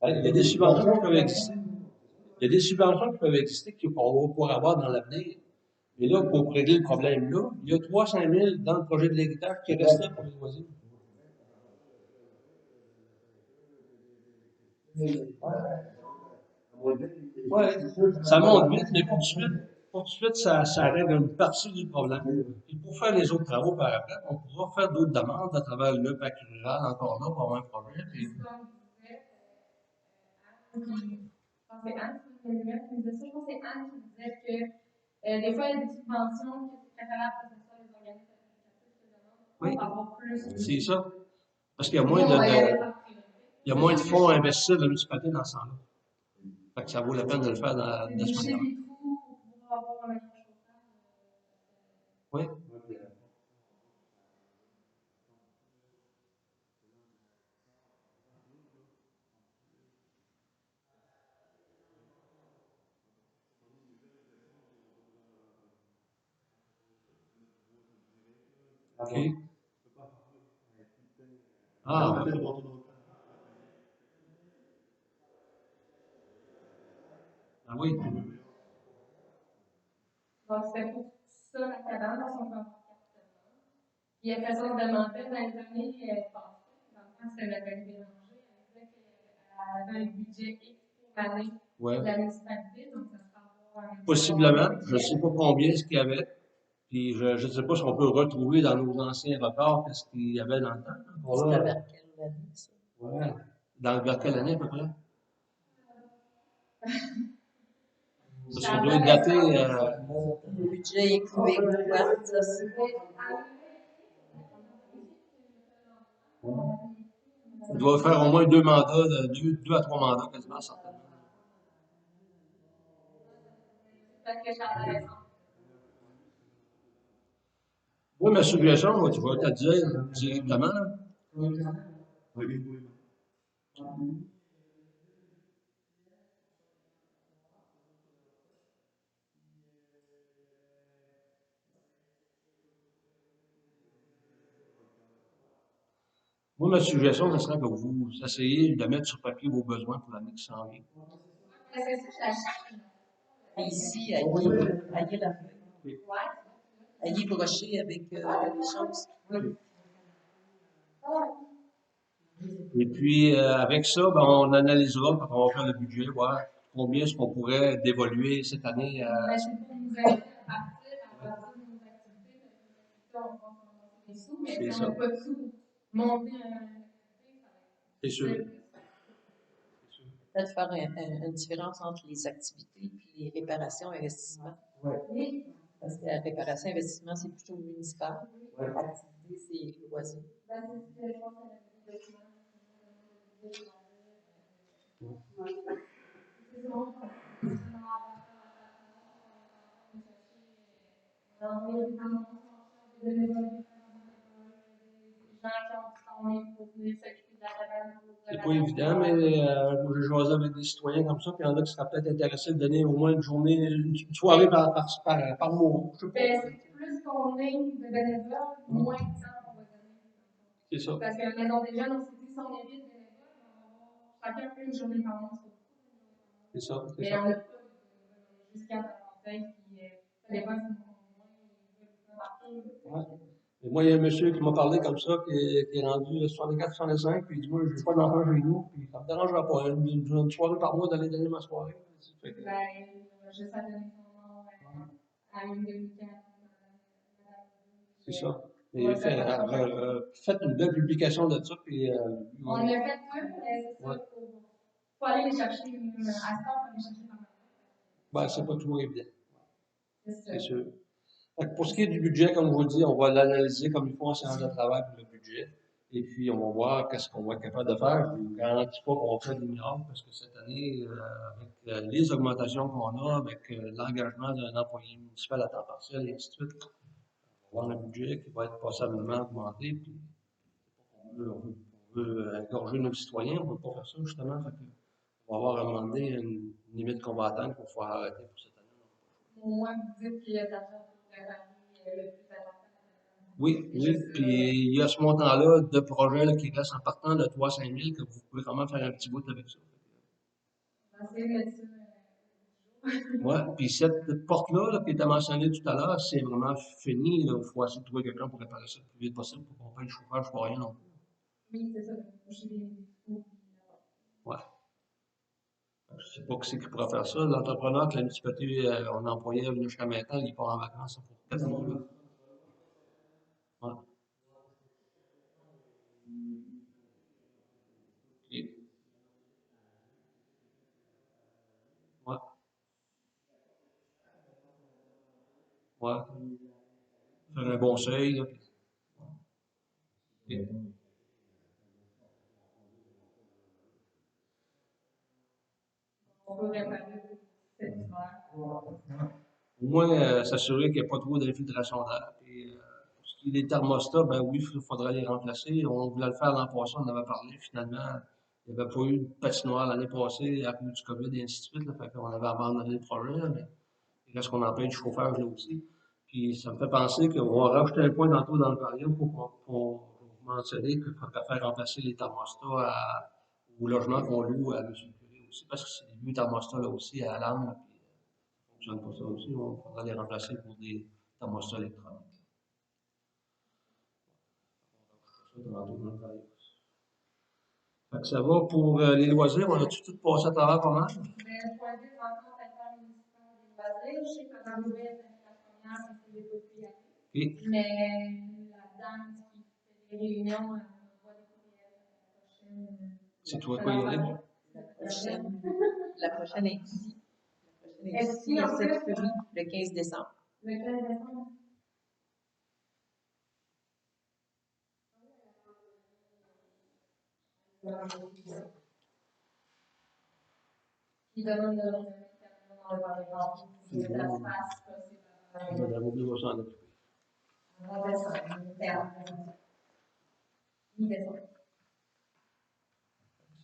Il y a des subventions qui peuvent exister. Il y a des subventions qui peuvent exister qu'on va pouvoir avoir dans l'avenir. Mais là, pour régler le problème là, il y a 300 000 dans le projet de l'héritage qui est resté pour les loisirs. Ouais, ça monte vite, mais pour tout de suite, ça règle une partie du problème. Et pour faire les autres travaux par après, on pourra faire d'autres demandes à travers le PAC rural encore là pour avoir un projet. Puis, Je pense que c'est Anne qui me disait ça. Je pense que c'est Anne qui disait que des fois, il y a des subventions que c'est préférable que ce soit les organismes associatifs qui demandent pour avoir plus. C'est ça. Parce qu'il y a moins de fonds à investir de la municipalité dans ce sens-là. Fait que ça vaut la peine de le faire de ce manière-là. Pour pouvoir avoir un microchauffage. Oui. OK. Ah, ah oui. Donc, c'est pour ça la cadence dans son contrat. Puis après ça, on se demandait dans les années passées, dans le temps, c'était la belle Bélanger, elle disait qu'elle avait un budget X pour l'année de la municipalité, donc ça sera avoir un. Possiblement. Je ne sais pas combien ce qu'il y avait. Puis je ne sais pas si on peut retrouver dans nos anciens rapports qu'est-ce qu'il y avait dans le temps. C'était vers quelle année, ça? Ouais. Vers quelle année à peu près? Ça doit être daté. Le budget est couvert quoi, ça c'est. On doit faire au moins 2 mandats, 2 à 3 mandats quasiment, certainement. Moi, ma suggestion, moi, tu vas te dire directement. Moi, ma suggestion, ce serait que vous essayiez de mettre sur papier vos besoins pour l'année qui s'en vient. Mais c'est ça, je la cherche. Et ici, Oui. ayez la feuille. Oui. Ayez broché avec les choses. Et puis, avec ça, ben, on analysera quand on va faire le budget, voir combien est-ce qu'on pourrait dévoluer cette année. Ben, c'est pour nous aider à partir, à bâtir nos activités, parce que on va commencer des sous, mais C'est si ça. on n'a pas de sous, monter un activité, ça va être C'est sûr. Peut-être faire une différence entre les activités et les réparations et investissements. Oui. Parce que la réparation et investissement, c'est plutôt municipal. Ouais. L'activité, c'est loisir. Ben, c'est ce que je pense qu'on a des documents. C'est bon. C'est pas évident, mais moi, j'ai jasé avec des citoyens comme ça, puis il y en a qui seraient peut-être intéressés de donner au moins une journée, une soirée par mois. Je sais pas. Ben, plus qu'on est de bénévoles, moins de temps on va donner. C'est ça. Parce que la maison des jeunes, on s'est dit, si on est vite bénévole, on va avoir chacun une journée par mois. C'est ça. C'est Mais ça. on n'a pas jusqu'à la conseil, puis ça dépend si on Ouais. Et moi, il y a un monsieur qui m'a parlé comme ça, qui est rendu 64-65, puis il dit, moi, je n'ai pas d'enfant chez nous, puis ça me dérangera pas, une soirée par mois d'aller donner ma soirée. Fait que, ben, juste à donner son nom à une de week-end. c'est ça. Et faites une belle publication de ça, puis On a fait deux, mais c'est Ouais. ça, faut aller les chercher. À ce temps, il faut aller chercher quand même. ben, c'est pas toujours évident, C'est ça. c'est sûr. Fait que pour ce qui est du budget, comme je vous le dis, on va l'analyser comme il faut en séance de travail pour le budget. Et puis, on va voir qu'est-ce qu'on va être capable de faire. Je ne vous garantis pas qu'on va faire des miracles parce que cette année, avec les augmentations qu'on a, avec l'engagement d'un employé municipal à temps partiel et ainsi de suite, on va avoir un budget qui va être passablement augmenté. Puis, on veut engorger nos citoyens, on ne veut pas faire ça justement. Fait que on va avoir à un moment donné une limite qu'on va atteindre pour pouvoir arrêter pour cette année. Moi, vous dites qu'il y a de l'argent pour préparer le plus important. Oui, oui. Puis il y a ce montant-là de projet là, qui reste en partant de 3 5 000 que vous pouvez quand même faire un petit bout avec ça. On va essayer de mettre ça. Ouais. Puis cette porte-là là, qui était mentionnée tout à l'heure, c'est vraiment fini. Il faut essayer de trouver quelqu'un pour réparer ça le plus vite possible pour qu'on paye le chauffage pour rien non plus. Oui, c'est ça. Boucher des trous. Ouais. Je sais pas qui c'est qui pourra faire ça. L'entrepreneur que la municipalité on employait jusqu'à maintenant, il part en vacances pour 4 mois. Là. Ouais. Et- ouais. Ouais. Faire un bon seuil. Là, puis- et- On peut réparer cet hiver. Au moins, s'assurer qu'il n'y a pas trop d'infiltration d'air. Puis, pour ce qui est des thermostats, ben oui, il faudrait les remplacer. On voulait le faire l'an passé, on en avait parlé. Finalement, il n'y avait pas eu de patinoire l'année passée à cause du COVID et ainsi de suite. Là, fait qu'on avait abandonné le projet. Là, mais il reste qu'on empêche du chauffage là aussi. Puis ça me fait penser qu'on va rajouter un point tantôt dans le parieur pour mentionner qu'il faudrait faire remplacer les thermostats au logement qu'on loue à M. Curie aussi, parce que c'est des vieux thermostats là aussi à l'âme. Fonctionne pas ça aussi, on faudra les remplacer pour des thermostats électroniques. Ça, tantôt dans le parieur. Fait que ça va pour les loisirs, on a-tu tout passé à travers pas mal? Mais le point de vue rencontre avec le municipal des loisirs, je sais que dans l'ouvert, la première, c'est des copies. Et, Mais la dame qui fait des réunions, on va des courriels la prochaine. c'est toi quoi, Yannick? La prochaine est ici. La prochaine est Est-ce ici, qu'il y a à cette Curie, le 15 décembre. Le 15 décembre. Qui demande de l'organisation dans le Parlement. Que ça se passe possible. Madame Oubli va s'en occuper. En décembre, mi-décembre.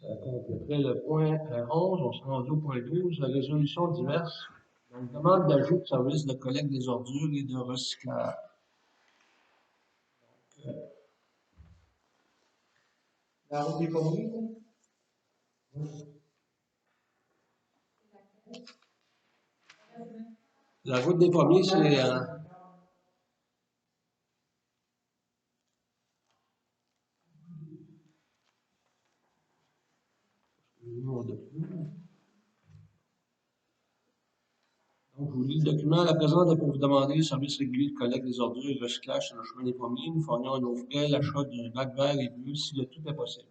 Ça compléterait le point 11, on se rend au point 12, la résolution diverse. Donc, demande d'ajout de service de collecte des ordures et de recyclage. La route des pommiers, la route des pommiers, c'est donc, je vous lis le document. La présente est pour vous demander le service régulier de collecte des ordures et de recyclage sur le chemin des pommiers. Nous fournissons à nos frais l'achat d'un bac vert et bleu si le tout est possible.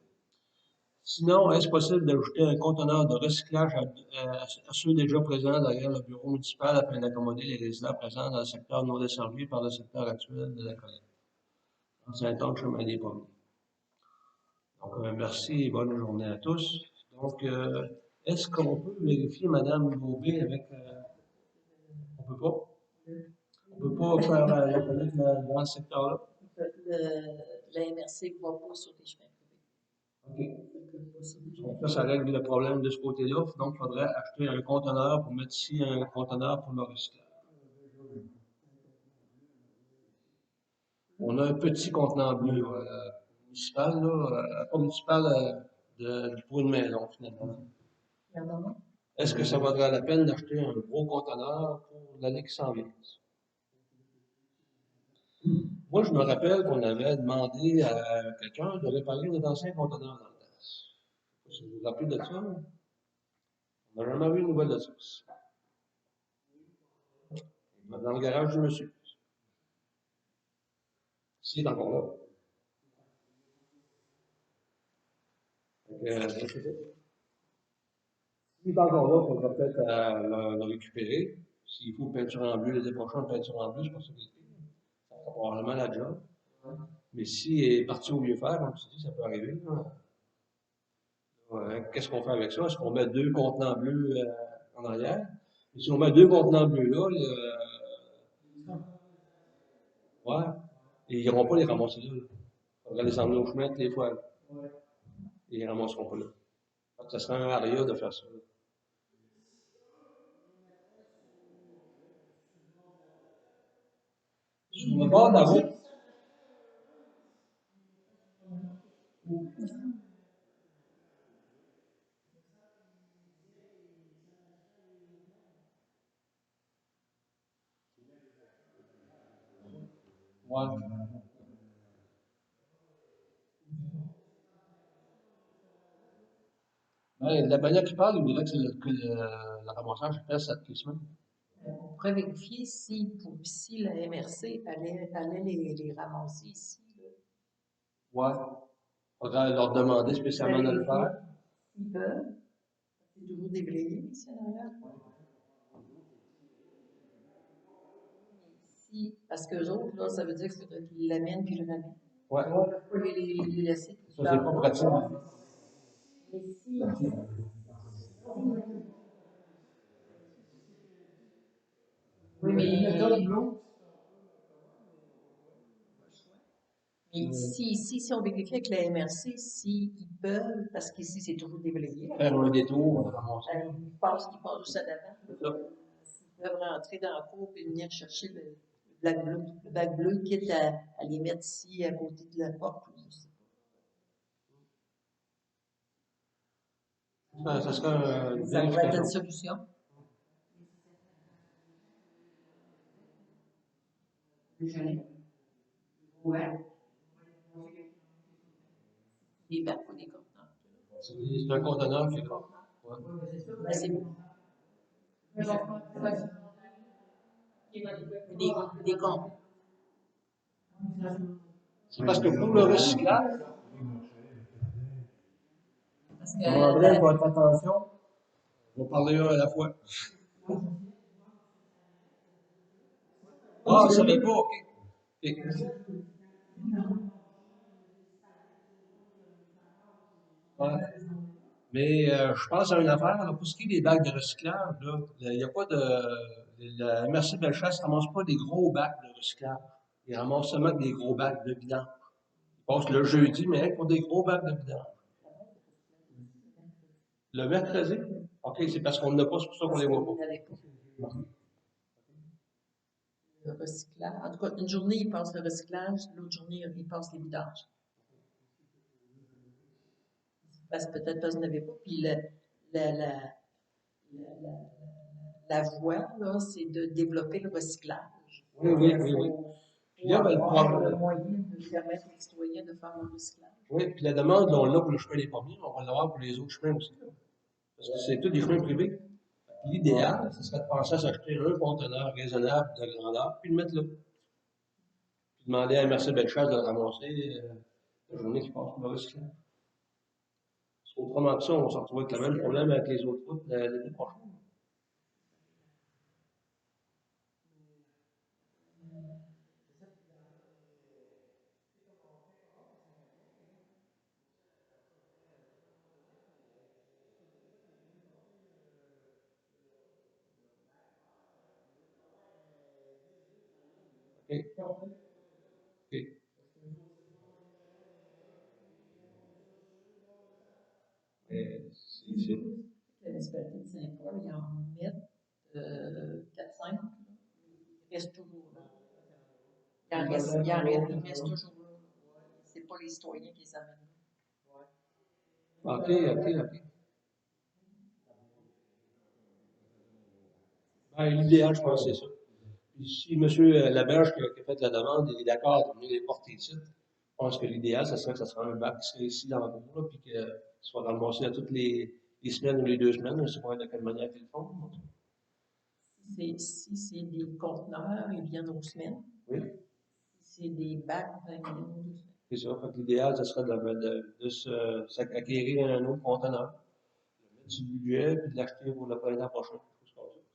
Sinon, est-ce possible d'ajouter un conteneur de recyclage à ceux déjà présents derrière le bureau municipal afin d'accommoder les résidents présents dans le secteur non desservi par le secteur actuel de la collecte? En Saint-Onge, chemin des pommiers. Donc, merci et bonne journée à tous. Donc, est-ce qu'on peut vérifier, Madame Beauvais, avec... on peut pas? On peut pas faire la collecte dans ce secteur-là? La MRC ne va pas sur les chemins privés. OK. Donc, ça règle le problème de ce côté-là. Donc, il faudrait acheter un conteneur pour mettre ici un conteneur pour le recyclage. On a un petit conteneur bleu municipal, là, pas municipal, pour une maison, finalement. Est-ce que ça vaudrait la peine d'acheter un gros conteneur pour l'année qui s'en vient? Moi, je me rappelle qu'on avait demandé à quelqu'un de réparer notre ancien conteneur dans le temps. Si vous vous rappelez de ça, on n'a jamais eu de nouvelles de ça. Dans le garage du monsieur. S'il est encore là. S'il est encore là, il faudra peut-être le récupérer. S'il faut peinture en bleu l'année prochaine, peinture en bleu, c'est pas ça que je dis. Ça fera probablement la job. Mais s'il est parti au vieux fer, comme tu dis, ça peut arriver. Qu'est-ce qu'on fait avec ça? Est-ce qu'on met 2 contenants bleus en arrière? Et si on met 2 contenants bleus là, ouais, et ils n'iront pas les ramasser là. Il faudra les emmener au chemin toutes les fois. Là. Et ils ne ramasseront pas là. Donc, ça serait un aria de faire ça. Là. Sur le bord de la route. Ouais. Ouais, la manière qu'il parle, il dirait que le ramassage fait 7 semaines. On pourrait vérifier si la MRC allait les ramasser ici. Là. Ouais. Il faudrait leur demander spécialement de le faire. Ils peuvent. C'est toujours déblayé ici en arrière. Si, parce qu'eux autres, là, ça veut dire qu'il faudrait qu'ils l'amènent puis le ramènent. Ouais. On ne peut pas les laisser. Ça, c'est pas pratique. Mais si. Oui, mais si on vérifie avec la MRC, s'ils peuvent, parce qu'ici c'est toujours déblayé. Faire un détour, Ils passent juste à l'avant. S'ils peuvent rentrer dans la cour et venir chercher le bac bleu, quitte à les mettre ici à côté de la porte. Ça serait une Ça pourrait être une vérification. solution. Ouais. Des bacs ou des conteneurs. C'est un conteneur qui est là. Ouais. Ben, c'est bon. Des comptes. C'est parce que pour le recyclage, Parce André, votre attention, on va parler un à la fois. Ah, je ne savais pas, OK. Ouais. Mais je pense à une affaire, là, pour ce qui est des bacs de recyclage, là, il n'y a pas de. La MRC Bellechasse ne ramasse pas des gros bacs de recyclage. Ils ramassent seulement des gros bacs de vidange. Ils passent le jeudi, mais pour des gros bacs de vidange. Le mercredi? OK, c'est parce qu'on n'a pas, c'est pour ça qu'on les voit pas. Le recyclage. En tout cas, une journée, ils passent le recyclage, l'autre journée, ils passent les vidanges. Parce que peut-être parce que vous n'avez pas. Puis la, la, la, la voie, là, c'est de développer le recyclage. Oui, oui, oui, oui. Puis là, ben, le Avoir problème. le moyen de permettre aux citoyens de faire le recyclage. Oui, puis la demande, on l'a pour le chemin des pommiers, on va l'avoir pour les autres chemins aussi. Là. Parce que c'est tous des chemins privés. L'idéal, ce serait de penser à s'acheter un conteneur raisonnable de grandeur, puis de le mettre là. Puis demander à Merci Bellechasse de le ramasser la journée qui passe pour le recyclage. Parce qu'autrement que ça, on va se retrouver avec le même problème avec les autres routes l'année prochaine. OK? OK. C'est. La municipalité de Saint-Paul, ils en mettent 4-5, il reste toujours là. Il reste toujours là. C'est pas les citoyens qui les amènent. OK, OK, OK. Ben, l'idéal, je pense que c'est ça. Puis si M. Laberge qui a fait la demande, il est d'accord de venir les porter ici, je pense que l'idéal, ce serait que ça soit un bac qui serait ici dans le cours, là, puis qu'il soit ramassé à toutes les semaines ou les 2 semaines, je ne sais pas de quelle manière ils le font. Si c'est des conteneurs, ils viennent aux semaines. Oui, Si c'est des bacs, ben, ils viennent aux 2 semaines. c'est ça. Fait que l'idéal, ce serait de s'acquérir un autre conteneur, de mettre sur le budget, puis de l'acheter pour le printemps prochain. Quelque chose comme ça.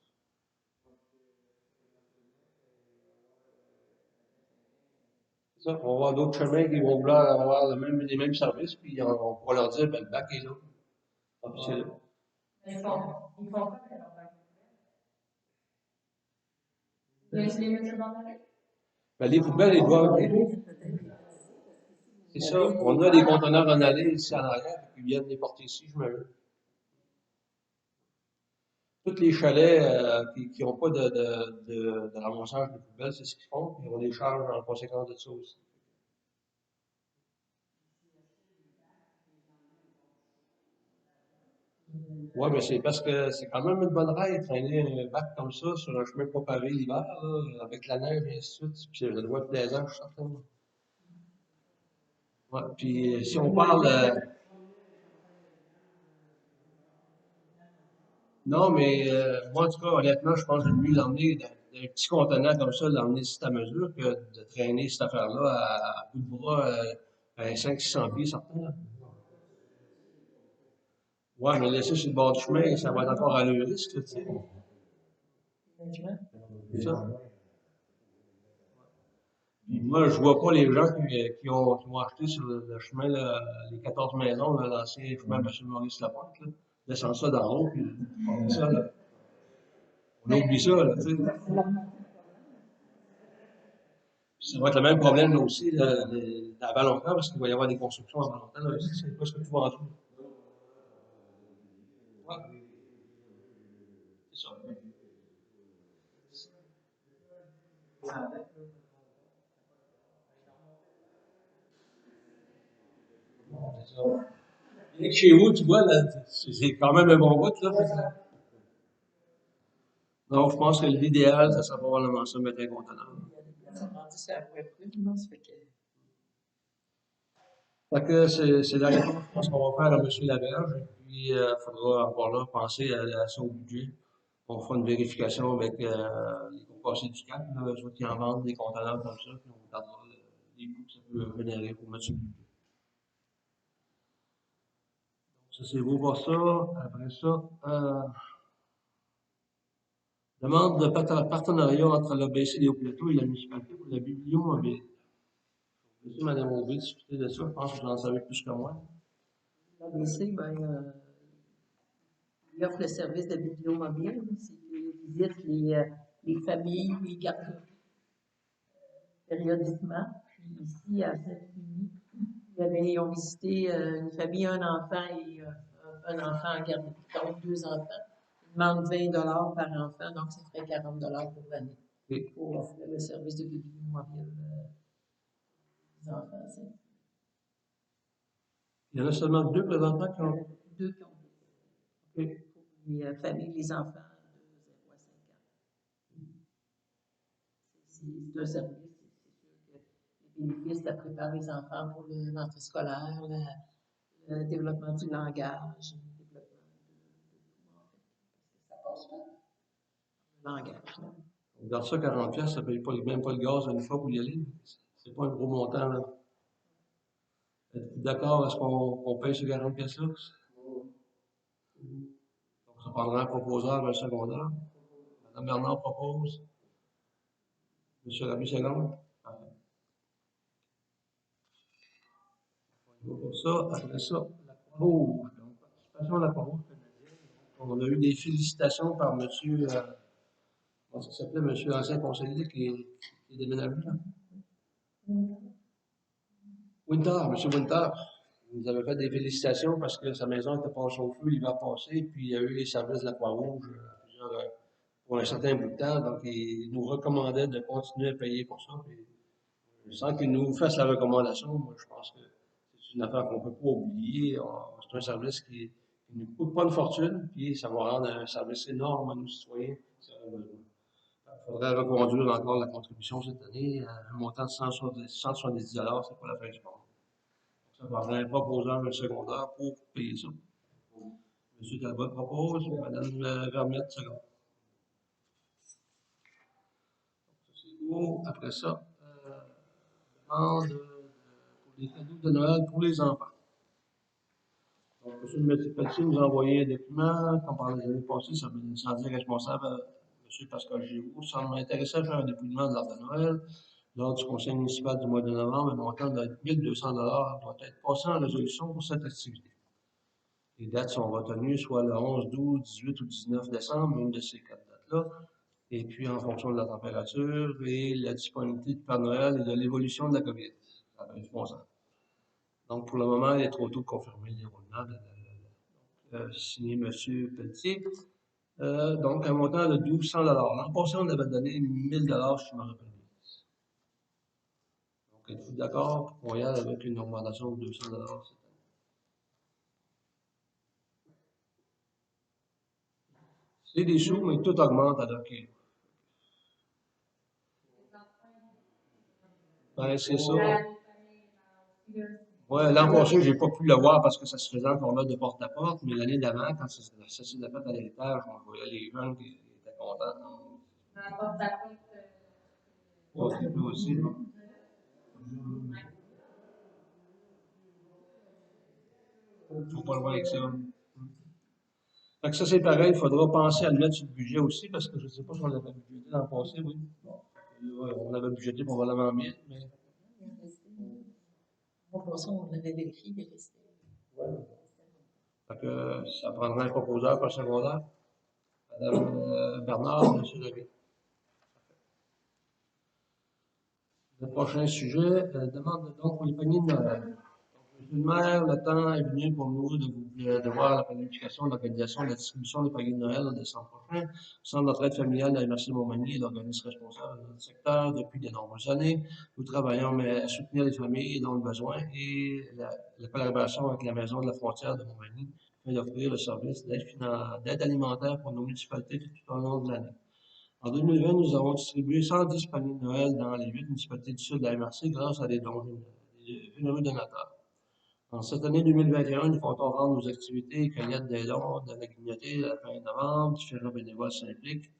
C'est ça. On va avoir d'autres chemins qui vont vouloir avoir les mêmes services, puis on pourra leur dire, ben, le bac est là. Ah, puis c'est là. Ils font pas avec leur bac. Ils laissent les mettre dans la rue. Ben, les poubelles, ils doivent. C'est ça. On a des conteneurs en allée ici en arrière, puis ils viennent les porter ici, je me veux. Tous les chalets qui n'ont pas de ramassage de poubelles, c'est ce qu'ils font, puis on les charge en conséquence de ça aussi. Oui, mais c'est parce que c'est quand même une bonne raille de traîner un bac comme ça sur un chemin pas pavé l'hiver, là, avec la neige et ainsi de suite. Puis ça doit être plaisant, je suis certain. Ouais, puis si on parle. Non, mais moi, en tout cas, honnêtement, je pense que j'aime mieux l'emmener dans un petit contenant comme ça, l'emmener sur ta mesure, que de traîner cette affaire-là à bout de bras à 500-600 pieds, certain. Là. Ouais, mais laisser sur le bord du chemin, ça va être encore à le risque, tu sais. C'est ça. Puis moi, je vois pas les gens qui ont acheté sur le chemin, là, les 14 maisons, là, l'ancien chemin M. Maurice Lapointe, là, descendre ça dans l'eau, puis on oublie ça, là. On oublie ça, là, tu sais. Puis ça va être le même problème, là aussi, là, à Valentin, parce qu'il va y avoir des constructions à Valentin, là aussi, c'est pas ce que tu vois en dessous. Ouais, c'est ça. C'est ça. Et chez vous, tu vois, là, c'est quand même un bon bout, là. Donc, je pense que l'idéal, ça serait probablement ça, mettre un conteneur. Ils sont rendus sur la voie brune, là, ça fait que. Fait que c'est la réponse, je pense, qu'on va faire à M. Laberge. Et puis, il faudra encore là penser à ça au budget. On fera une vérification avec les composés du CAP, là, eux autres qui en vendent des conteneurs comme ça, puis on regardera les coûts que ça peut générer pour mettre sur le budget. Ça, c'est beau pour ça. Après ça, demande de partenariat entre l'ABC des Hauts-Plateaux et la municipalité pour la bibliomobile. Monsieur, Madame Aubé, discuter de ça, je pense que vous en savez plus que moi. L'ABC, ben, il offre le service de bibliomobile, c'est qu'il visite les familles, les garderies périodiquement. Puis ici, à Saint-Denis, ils ont visité une famille, un enfant et un enfant en garderie, donc 2 enfants. Ils demandent 20 $ par enfant, donc ça ferait 40 $ pour l'année Oui. pour offrir le service de bibliomobile aux enfants. Il y en a seulement 2 présentement qui ont. 2 qui ont OK. pour les familles, les enfants de 0 à 5 ans. C'est un service, c'est sûr que les bénéfices, ça prépare les enfants pour l'entrée scolaire, le développement du langage, le développement de tout, en fait, parce que ça passe par le langage. Là. Dans ça, 40$, ça ne paye même pas le gaz une fois pour y aller. C'est pas un gros montant, là. Êtes-vous d'accord? Est-ce qu'on paye ce 40$-là? Donc, ça prendra un proposeur vers le secondaire. Mme Bernard propose. M. Rabbi Seconde. Pour ça, après ça, la Croix-Rouge. Donc, participation à la Croix-Rouge canadienne. On a eu des félicitations par M. Comment ça s'appelait, M. l'ancien conseiller qui est déménagé, là? Winter, M. Winter. Il nous avait fait des félicitations parce que sa maison était passée au feu l'hiver passé, puis il y a eu les services de la Croix-Rouge pour un certain bout de temps, donc il nous recommandait de continuer à payer pour ça. Puis, sans qu'il nous fasse la recommandation, moi je pense que c'est une affaire qu'on ne peut pas oublier. C'est un service qui ne nous coûte pas une fortune, puis ça va rendre un service énorme à nos citoyens si on a besoin. Il faudrait reconduire encore la contribution cette année à un montant de 170 $, c'est pas la fin du monde. Ça prendrait un proposeur d'un secondaire pour payer ça. M. Talbot propose, Mme Vermette, seconde. C'est tout. Après ça, demande pour les cadeaux de Noël pour les enfants. Donc, M. Pelletier nous a envoyé un document, comme par les années passées, ça veut dire sans dire responsable, M. Pascal Giroux, semble intéressé à faire un dépouillement de l'arbre de Noël. Lors du conseil municipal du mois de novembre, un montant de 1 200 $ doit être passé en résolution pour cette activité. Les dates sont retenues, soit le 11, 12, 18 ou 19 décembre, une de ces 4 dates-là. Et puis, en fonction de la température et la disponibilité du Père Noël et de l'évolution de la COVID. Ça va être 11 ans. Donc, pour le moment, il est trop tôt de confirmer les roulements. Signé M. Pelletier. Donc, un montant de 1 200 $. L'an passé, on avait donné 1 000 $, si je me rappelle bien. Donc, êtes-vous d'accord pour qu'on y aille avec une augmentation de 200 $ cette année? C'est des sous, mais tout augmente à l'hockey. Ben, c'est ça. Ouais, l'an passé, j'ai pas pu le voir parce que ça se faisait encore là de porte à porte, mais l'année d'avant, quand ça s'est fait à l'héritage, on voyait les jeunes qui étaient contents. Ouais, c'est plus aussi, non? Faut pas le voir avec ça. Fait que ça, c'est pareil, il faudra penser à le mettre sur le budget aussi, parce que je ne sais pas si on l'avait budgété l'an passé, oui. Ouais, on avait budgété probablement 1000, mais. L'an passé, on l'avait vérifié, il est resté. Ouais. Fait que ça prendra un proposeur par secondaire. Mme Bernard, M. Levé. Le prochain sujet, demande donc pour les paniers de Noël. Monsieur le maire, le temps est venu pour nous de voir la planification de l'organisation de la distribution des paniers de Noël en décembre prochain. Le Centre d'entraide familiale de la MRC Montmagny est l'organisme responsable de notre secteur depuis de nombreuses années. Nous travaillons à soutenir les familles dont le besoin et la collaboration avec la Maison de la frontière de Montmagny afin d'offrir le service d'aide alimentaire pour nos municipalités tout au long de l'année. En 2020, nous avons distribué 110 paniers de Noël dans les 8 municipalités du sud de la MRC grâce à des dons généreux donateurs. En cette année 2021, nous comptons rendre nos activités et cueillettes des dons de la communauté à la fin novembre. Différents bénévoles s'impliquent.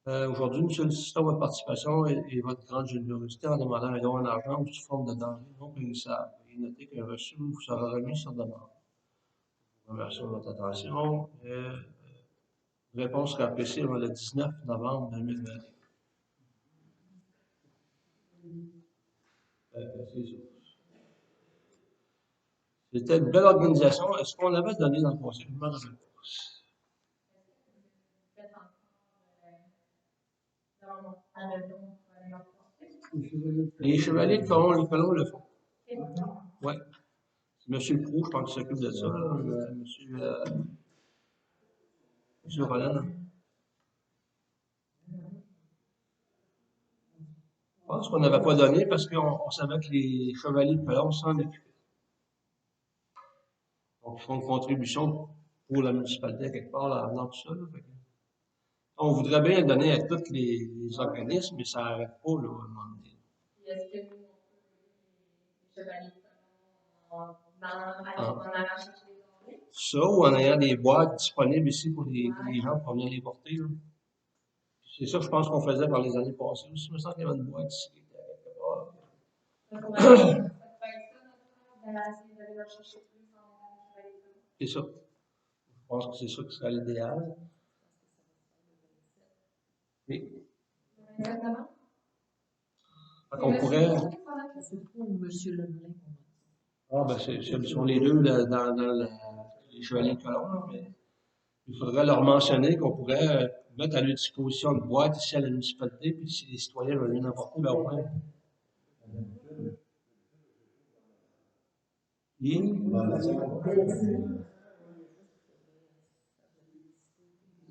Aujourd'hui, nous sollicitons votre participation et votre grande générosité en demandant un don en argent ou sous forme de denrées non périssables. Veuillez noter qu'un reçu vous sera remis sur demande. Je vous remercie de votre attention. Réponse sera appréciée le 19 novembre 2021. C'est sûr. C'était une belle organisation. Est-ce qu'on l'avait donné dans le conseil? Je me rappelle pas. Les chevaliers de colons le font. Oui. C'est M. Proux, je pense, qui s'occupe de ça. M. Roland. Je pense qu'on n'avait pas donné parce qu'on savait que les chevaliers de colons s'en occupaient. Donc, ils font une contribution pour la municipalité quelque part, là, dans tout ça, là. Fait que on voudrait bien le donner à tous les organismes, mais ça n'arrête pas, là, à un moment donné. Et est-ce que nous, on peut les chevaliers en Ah. allant chercher les denrées? Ça, ou en ayant des boîtes disponibles ici pour les gens pour venir les porter, là. C'est ça, je pense qu'on faisait par les années passées aussi. Il me semble qu'il y avait une boîte ici qui était quelque part. Ça pourrait être ça, notre frère, d'aller leur chercher plus en allant chez les chevaliers. C'est ça. Je pense que c'est ça qui serait l'idéal. Oui. Exactement. Fait qu'on pourrait. C'est pour Monsieur Lemelin qu'on a dit. Ah, ben, c'est sur les deux là, dans les chevaliers de colons, là, mais il faudrait leur mentionner qu'on pourrait mettre à leur disposition une boîte ici à la municipalité, puis si les citoyens veulent venir emporter, ben, au moins.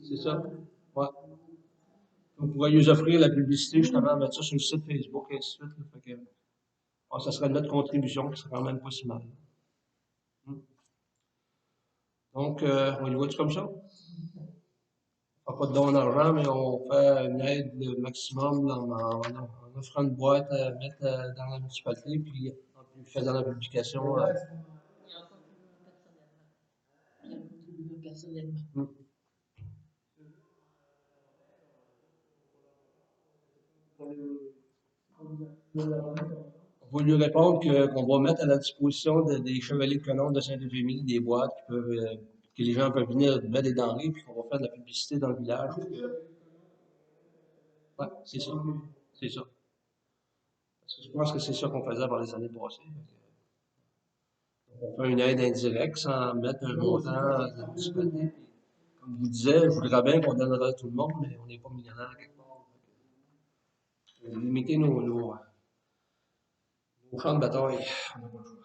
C'est ça. Ouais. On pourrait lui offrir la publicité, justement, mettre ça sur le site Facebook, et ainsi de suite, là. Fait que, ça serait notre contribution, qui serait quand même pas si mal. Donc, on y va-tu comme ça? On fera pas de don d'argent, mais on fait une aide le maximum en offrant une boîte à mettre dans la municipalité, puis en faisant la publication. Il y a encore personnellement. Il y a contribué personnellement. On va lui répondre qu'on va mettre à la disposition des chevaliers de colons de Saint-Euphémie des boîtes que les gens peuvent venir mettre des denrées, puis qu'on va faire de la publicité dans le village. Ouais, c'est ça. C'est ça. Parce que je pense que c'est ça qu'on faisait par les années passées. On fait une aide indirecte sans mettre un montant de la municipalité. Puis, comme je vous disais, je voudrais bien qu'on donnerait à tout le monde, mais on n'est pas millionnaire quelque part. Fait que, limiter nos champs de bataille. On n'a pas le choix.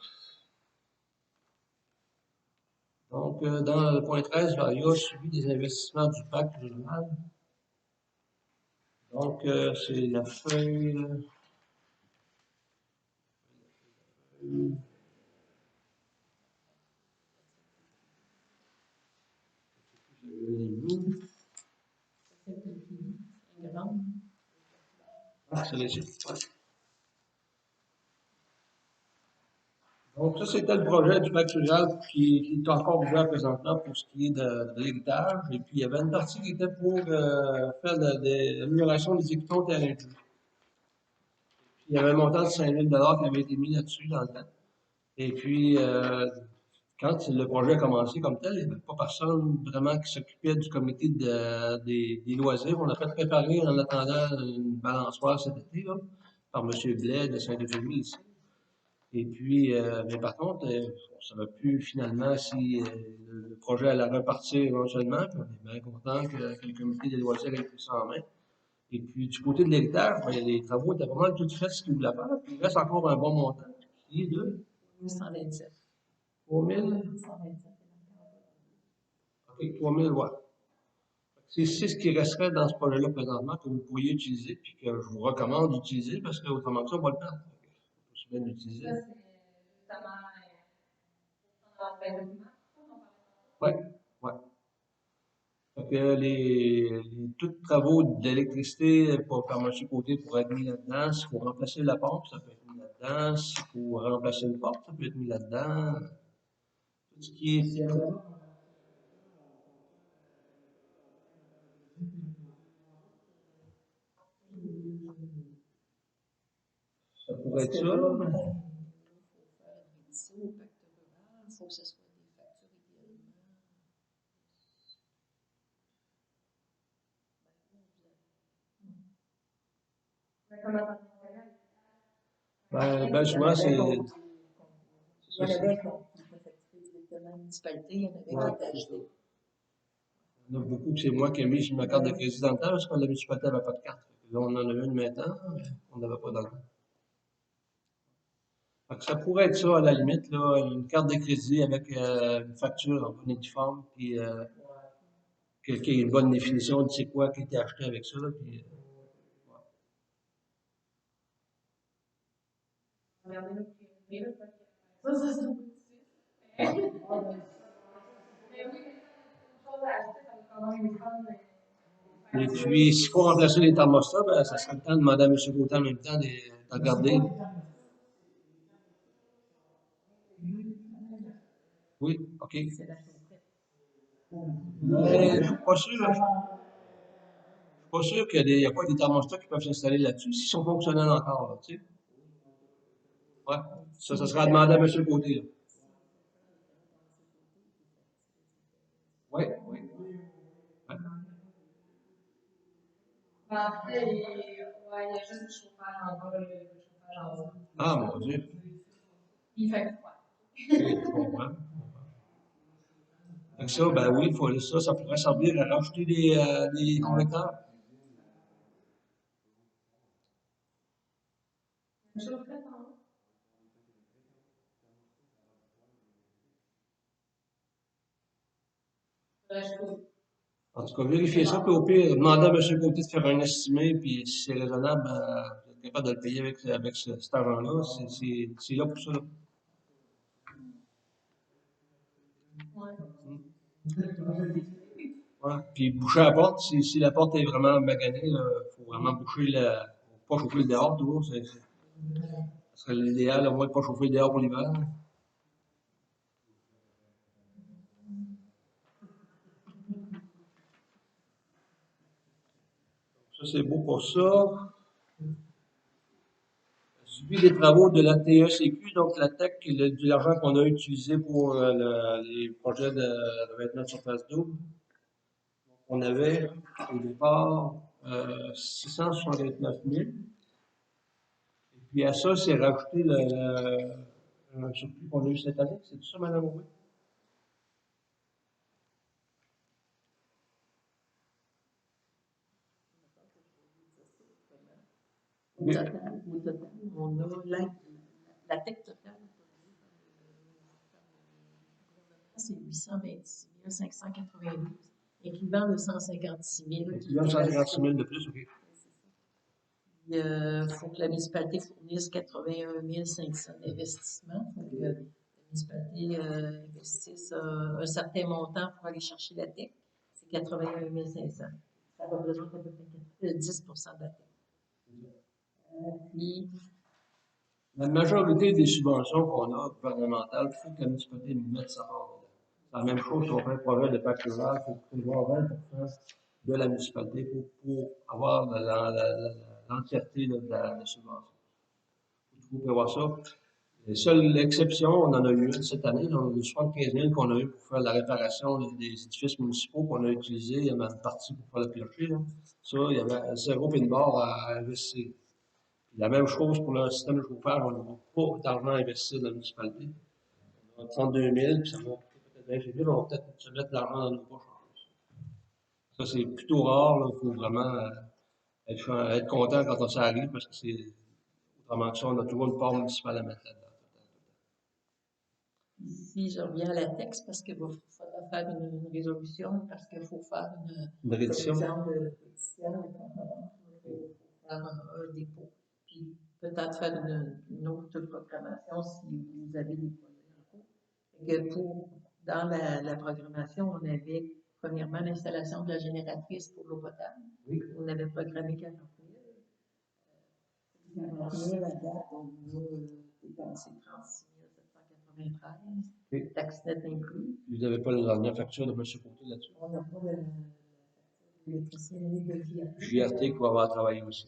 Donc, dans le point 13, il y a suivi des investissements du pacte régional. Donc, c'est la feuille. Ah, c'est léger. Ouais. Donc, ça, c'était le projet du pacte régional qui est encore ouvert présentement pour ce qui est de l'héritage. Et puis, il y avait une partie qui était pour faire de l'amélioration des écoutants terrain de jeu. Il y avait un montant de 5 000 qui avait été mis là-dessus dans le temps. Et puis, quand le projet a commencé comme tel, il n'y avait pas personne vraiment qui s'occupait du comité des loisirs. On a fait préparer en attendant une balançoire cet été, là, par M. Blais de Saint-Euphémie ici. Et puis, mais par contre, on ne savait plus finalement si le projet allait repartir éventuellement. Puis on est bien content que le comité des loisirs ait pris ça en main. Et puis, du côté de l'héritage, ben, les travaux étaient vraiment tout faits ce qu'ils voulaient faire. Puis, il reste encore un bon montant, qui est de 127. 3 000. 127. OK, 3 000, ouais. C'est ce qui resterait dans ce projet-là présentement que vous pourriez utiliser, puis que je vous recommande d'utiliser parce qu'autrement que ça, on va le perdre. Il faut aussi bien l'utiliser. Ça, c'est notamment en fait document. Oui, oui. Fait que tous les travaux d'électricité par M. Côté pourraient être mis là-dedans. S'il faut remplacer la pompe, ça peut être mis là-dedans. S'il faut remplacer une porte, ça peut être mis là-dedans. Tout ce qui est. Ça pourrait être ça, là, mais. Il faut faire un rédition au pacte rural, il faut que ce soit des factures idéalement. Ben, souvent, c'est. Il y en avait qui étaient facturés directement à la municipalité, il y en avait qui étaient achetés. Il y en a beaucoup que c'est moi qui ai mis sur ma carte de crédit dans le temps parce que la municipalité n'avait pas de carte. Là, on en a une maintenant, mais on n'avait pas dans le temps. Fait que ça pourrait être ça, à la limite, là, une carte de crédit avec une facture en bonne et due forme, puis qui ait une bonne définition de c'est quoi qui a été acheté avec ça. Là, puis, Regardez le prix. Ça, c'est tout de suite. Et puis, s'il faut remplacer les thermostats, ben, ça serait le temps de demander à M. Gauthier en même temps de regarder. Oui, OK. C'est la chose prête. Mais je suis pas sûr. Je suis pas sûr qu'il n'y a pas des thermostats qui peuvent s'installer là-dessus, s'ils sont fonctionnels encore, là, tu sais. Ouais. Ça sera à demander à M. Gauthier, là. Oui, oui. Ouais. Après, ouais, il y a juste le chauffage en bas, le chauffage en haut. Ah, mon Dieu. Il fait froid. OK, je comprends. Fait que ça, ben oui, ça pourrait servir à rajouter des convecteurs. Une chaufferette en haut. Je trouve. En tout cas, vérifiez ça, puis au pire, demandez à M. Gauthier de faire un estimé, puis si c'est raisonnable, vous êtes capable de le payer avec cet argent-là. C'est là pour ça, là. Ouais. Ouais. Puis boucher la porte, si la porte est vraiment maganée, il faut vraiment pas chauffer le dehors, toujours. Ça serait l'idéal, au moins, de pas chauffer le dehors pour l'hiver. Ça, c'est beau pour ça. Suivi des travaux de la TECQ, donc la TEC, de l'argent qu'on a utilisé pour les projets de revêtement de surface double. On avait au départ 669 000. Et puis à ça, c'est rajouté un surplus qu'on a eu cette année. C'est tout ça, Mme Aubry? Au total, on a la tech totale c'est 826 592, incluant le 156 000. Il y a 156 000 de plus, OK. Il faut que la municipalité fournisse 81 500 d'investissement. Il faut que la municipalité investisse un certain montant pour aller chercher la tech. C'est 81 500. Ça représente à peu près 10 de la tech. Puis, La majorité des subventions qu'on a gouvernementales, il faut que la municipalité mette sa part dedans. C'est la même chose si on fait un projet de parc rural, il faut prévoir 20% de la municipalité pour avoir l'entièreté de la subvention. Il faut prévoir ça. La seule exception, on en a eu une cette année, on a eu 75 000 qu'on a eu pour faire la réparation des édifices municipaux qu'on a utilisés, il y a même une partie pour faire le plancher. Là. Ça, il y avait 0 pin barre à investir. La même chose pour le système de chauffage, on n'a pas d'argent à investir dans la municipalité. On a 32 000, puis ça va peut-être bien chez nous, on va peut-être se mettre de l'argent dans nos poches. Ça, c'est plutôt rare, il faut vraiment être content quand ça arrive, parce que c'est, autrement que ça, on a toujours une part municipale à mettre là-dedans. ici, je reviens à la texte parce qu'il faudra faire une résolution, parce qu'il faut faire Une réduction. de pétition pour faire un dépôt. Puis peut-être faire une autre programmation si vous avez des projets en cours. Dans la programmation, on avait premièrement l'installation de la génératrice pour l'eau potable. Oui. On avait programmé 40 000. 40 000 à date, on a dépensé 36 793. Oui. Taxe nette inclus. Vous n'avez pas la dernière facture de M. Côté là-dessus? On n'a pas de l'électricité ni de JRT. JRT qui va avoir travaillé aussi.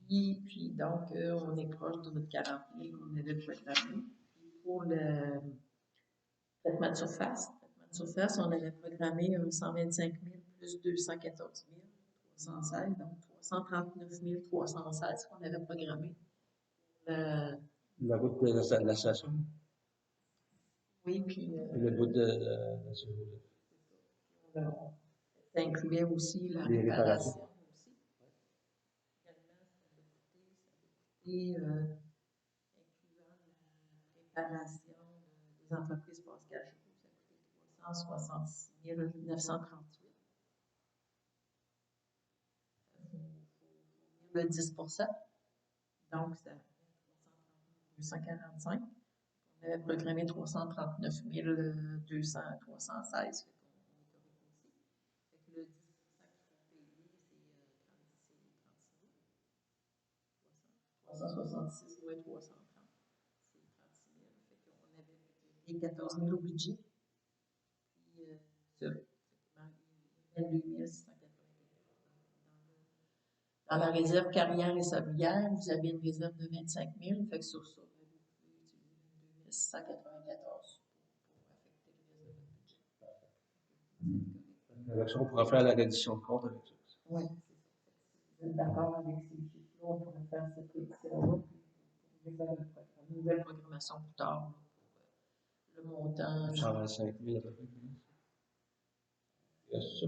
Puis donc, on est proche de notre 40 000 qu'on avait programmé. Pour le traitement de surface, on avait programmé 125 000 plus 214 316, donc 339 316 qu'on avait programmé. La route de la station. Oui, puis Le bout de Saint-Joseph. ça incluait aussi la Les réparation. réparations. Et incluant la réparation des entreprises Pascal Choucault, ça coûtait 366 938. Le 10 donc ça 245. On avait programmé 339 200, 316. Fait que le 10 qu'il faut payer, c'est 366 moins 330. C'est 36 000. Fait qu'on avait budgété 14 000 au budget. Puis, ça, 22 681. Dans la réserve carrière et sablière, vous avez une réserve de 25 000. Fait que sur ça, vous pouvez utiliser 22 694 pour affecter le reste de votre budget. Avec ça, on pourra faire la reddition de compte avec ça. Oui. Vous êtes d'accord avec ces chiffres-là, on pourrait faire cette réduction-là, puis vous pouvez faire une nouvelle programmation plus tard là, pour le montant. 125 000 à peu près. Yes, ça.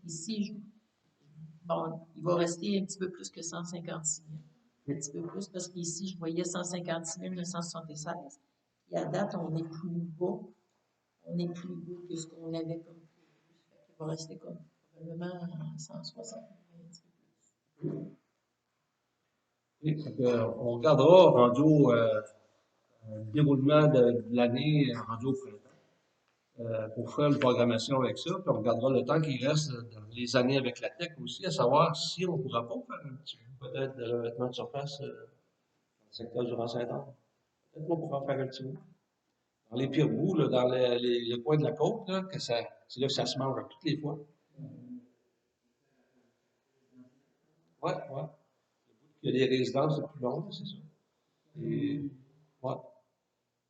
Ici, bon, il va rester un petit peu plus que 156 000. Un petit peu plus, parce qu'ici, je voyais 156 976. Puis à date, on est plus bas. On est plus bas que ce qu'on avait comme prévu. Il va rester comme probablement 160 000, un petit peu plus. Et, on regardera rendu au déroulement de l'année, rendu au printemps, pour faire une programmation avec ça. Puis on regardera le temps qu'il reste dans les années avec la tech aussi, à savoir si on ne pourra pas faire un petit peu peut-être de revêtement de surface dans le secteur du Rang-Saint-Anne. Peut-être qu'on pourra en faire un petit bout. Dans les pires bouts, là, dans les coins de la côte, là, c'est là que ça se mange à toutes les fois. Ouais, ouais. Il y a des résidences de plus longues, c'est ça. Et, ouais.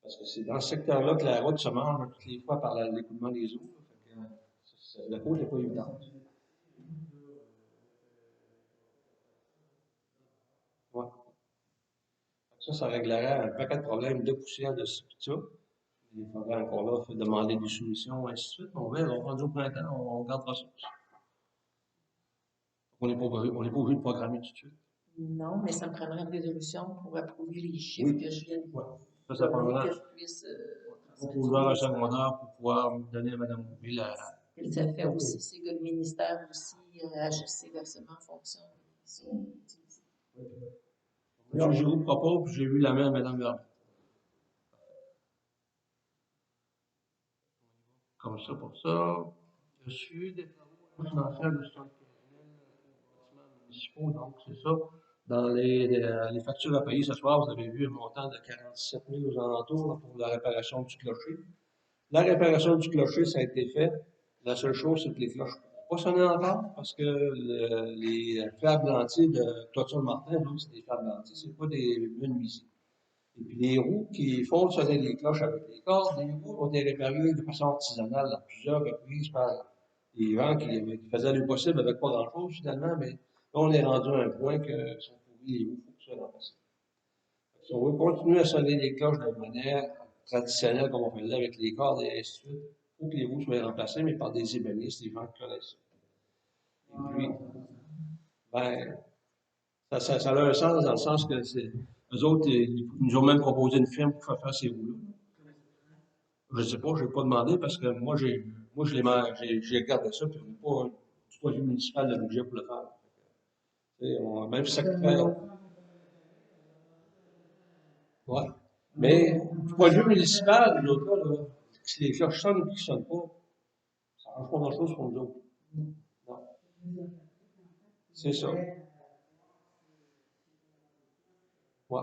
Parce que c'est dans ce secteur-là que la route se mange toutes les fois par l'écoulement des eaux. Fait que, la côte n'est pas évidente. Ouais. Ça réglerait un paquet de problèmes de poussière, de ci, de ça. Il faudrait encore là demander des soumissions, ainsi de suite. On verra, rendu au printemps, on gardera ça. On n'est pas obligé de programmer tout de suite. Non, mais ça me prendrait une résolution pour approuver les chiffres Oui. que je viens de Ouais. Ça prendra que je puisse un proposeur à secondaire pour pouvoir donner à Mme Moury la. Ce que ça fait aussi, c'est que le ministère aussi ajuste ses versements en fonction de ce qu'on utilise. M. Giroux propose, puis j'ai vu la main à Mme Vermette. Comme ça, pour ça. Dessus, des travaux financiers de 75 000 bâtiments municipaux, donc c'est ça. Dans les factures à payer ce soir, vous avez vu un montant de 47 000 aux alentours là, pour la réparation du clocher. La réparation du clocher, ça a été fait. La seule chose, c'est que les cloches ne pourront pas sonner encore parce que les fers blantis de Toiture Martin, donc c'est des fers blantis, c'est pas des menuisiers. Et puis les roues qui font sonner les cloches avec les cordes, les roues ont été réparées de façon artisanale à plusieurs reprises par des gens qui faisaient le possible avec pas grand-chose finalement, mais là, on est rendu à un point que sont pourris les roues, il faut que ça soit remplacé. Si on veut continuer à sonner les cloches de manière traditionnelle comme on faisait avec les cordes et ainsi de suite, il faut que les roues soient remplacées, mais par des ébénistes, des gens qui connaissent ça. Et puis, ben, ça a un sens dans le sens que eux autres, ils nous ont même proposé une firme pour faire ces roues-là. Je ne sais pas, je n'ai pas demandé parce que moi, j'ai regardé ça, puis on n'a pas du point de vue municipal le budget pour le faire. Même secteur. Ouais. Mais du point de vue municipal, l'autre là, si les cloches sonnent ou qu'ils ne sonnent pas, ça ne change pas grand-chose pour nous autres. Non. C'est ça. Ouais.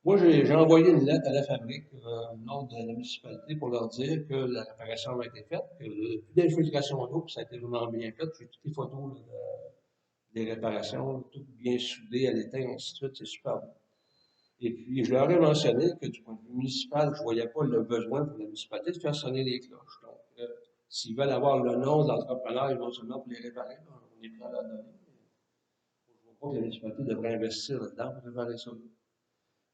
Moi, j'ai envoyé une lettre à la fabrique, au nom de la municipalité, pour leur dire que la réparation a été faite, que le plus d'infiltration d'eau, puis ça a été vraiment bien fait. J'ai toutes les photos là, des réparations, tout bien soudé à l'étain, ainsi de suite, c'est super bon. Et puis, je leur ai mentionné que du point de vue municipal, je ne voyais pas le besoin pour la municipalité de faire sonner les cloches. Donc, s'ils veulent avoir le nom de l'entrepreneur, ils vont seulement pour les réparer. On est prêt à leur donner. Je ne vois pas que la municipalité devrait investir là-dedans pour réparer ça.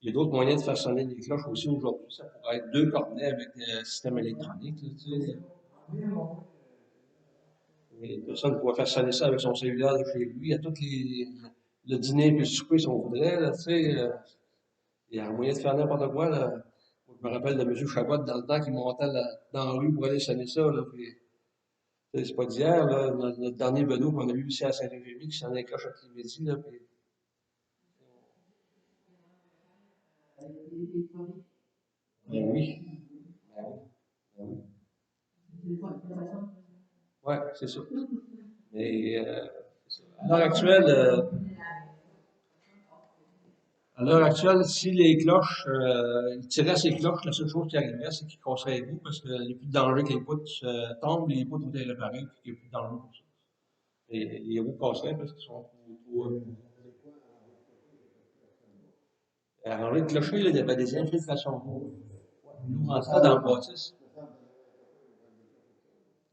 Il y a d'autres moyens de faire sonner les cloches aussi aujourd'hui. Ça pourrait être 2 cornets avec un système électronique. Là, tu sais. Et une personne pourrait faire sonner ça avec son cellulaire de chez lui. À toutes le dîner et le souper, si on voudrait. Là, tu sais, il y a un moyen de faire n'importe quoi. Là. Moi, je me rappelle de M. Chabot dans le temps qui montait dans la rue pour aller sonner ça. Là, puis, C'est pas d'hier, là, notre dernier vélo qu'on a eu ici à Saint-Rémy qui s'en accroche à Clémédie, là, puis, ben oui, ben oui, ben oui. Ouais, c'est ça. Mais à l'heure actuelle, si les cloches, ils tiraient ces cloches, la seule chose qui arriverait, c'est qu'ils casseraient les bouts parce qu'il n'y a plus de danger que les poutres tombent, les poutres vont être réparées, puis qu'il n'y a plus de danger pour ça. Et les roues casseraient parce qu'ils sont trop. Alors, le clocher, là, il y avait des infiltrations d'eau. L'eau rentrait dans le bâtisse.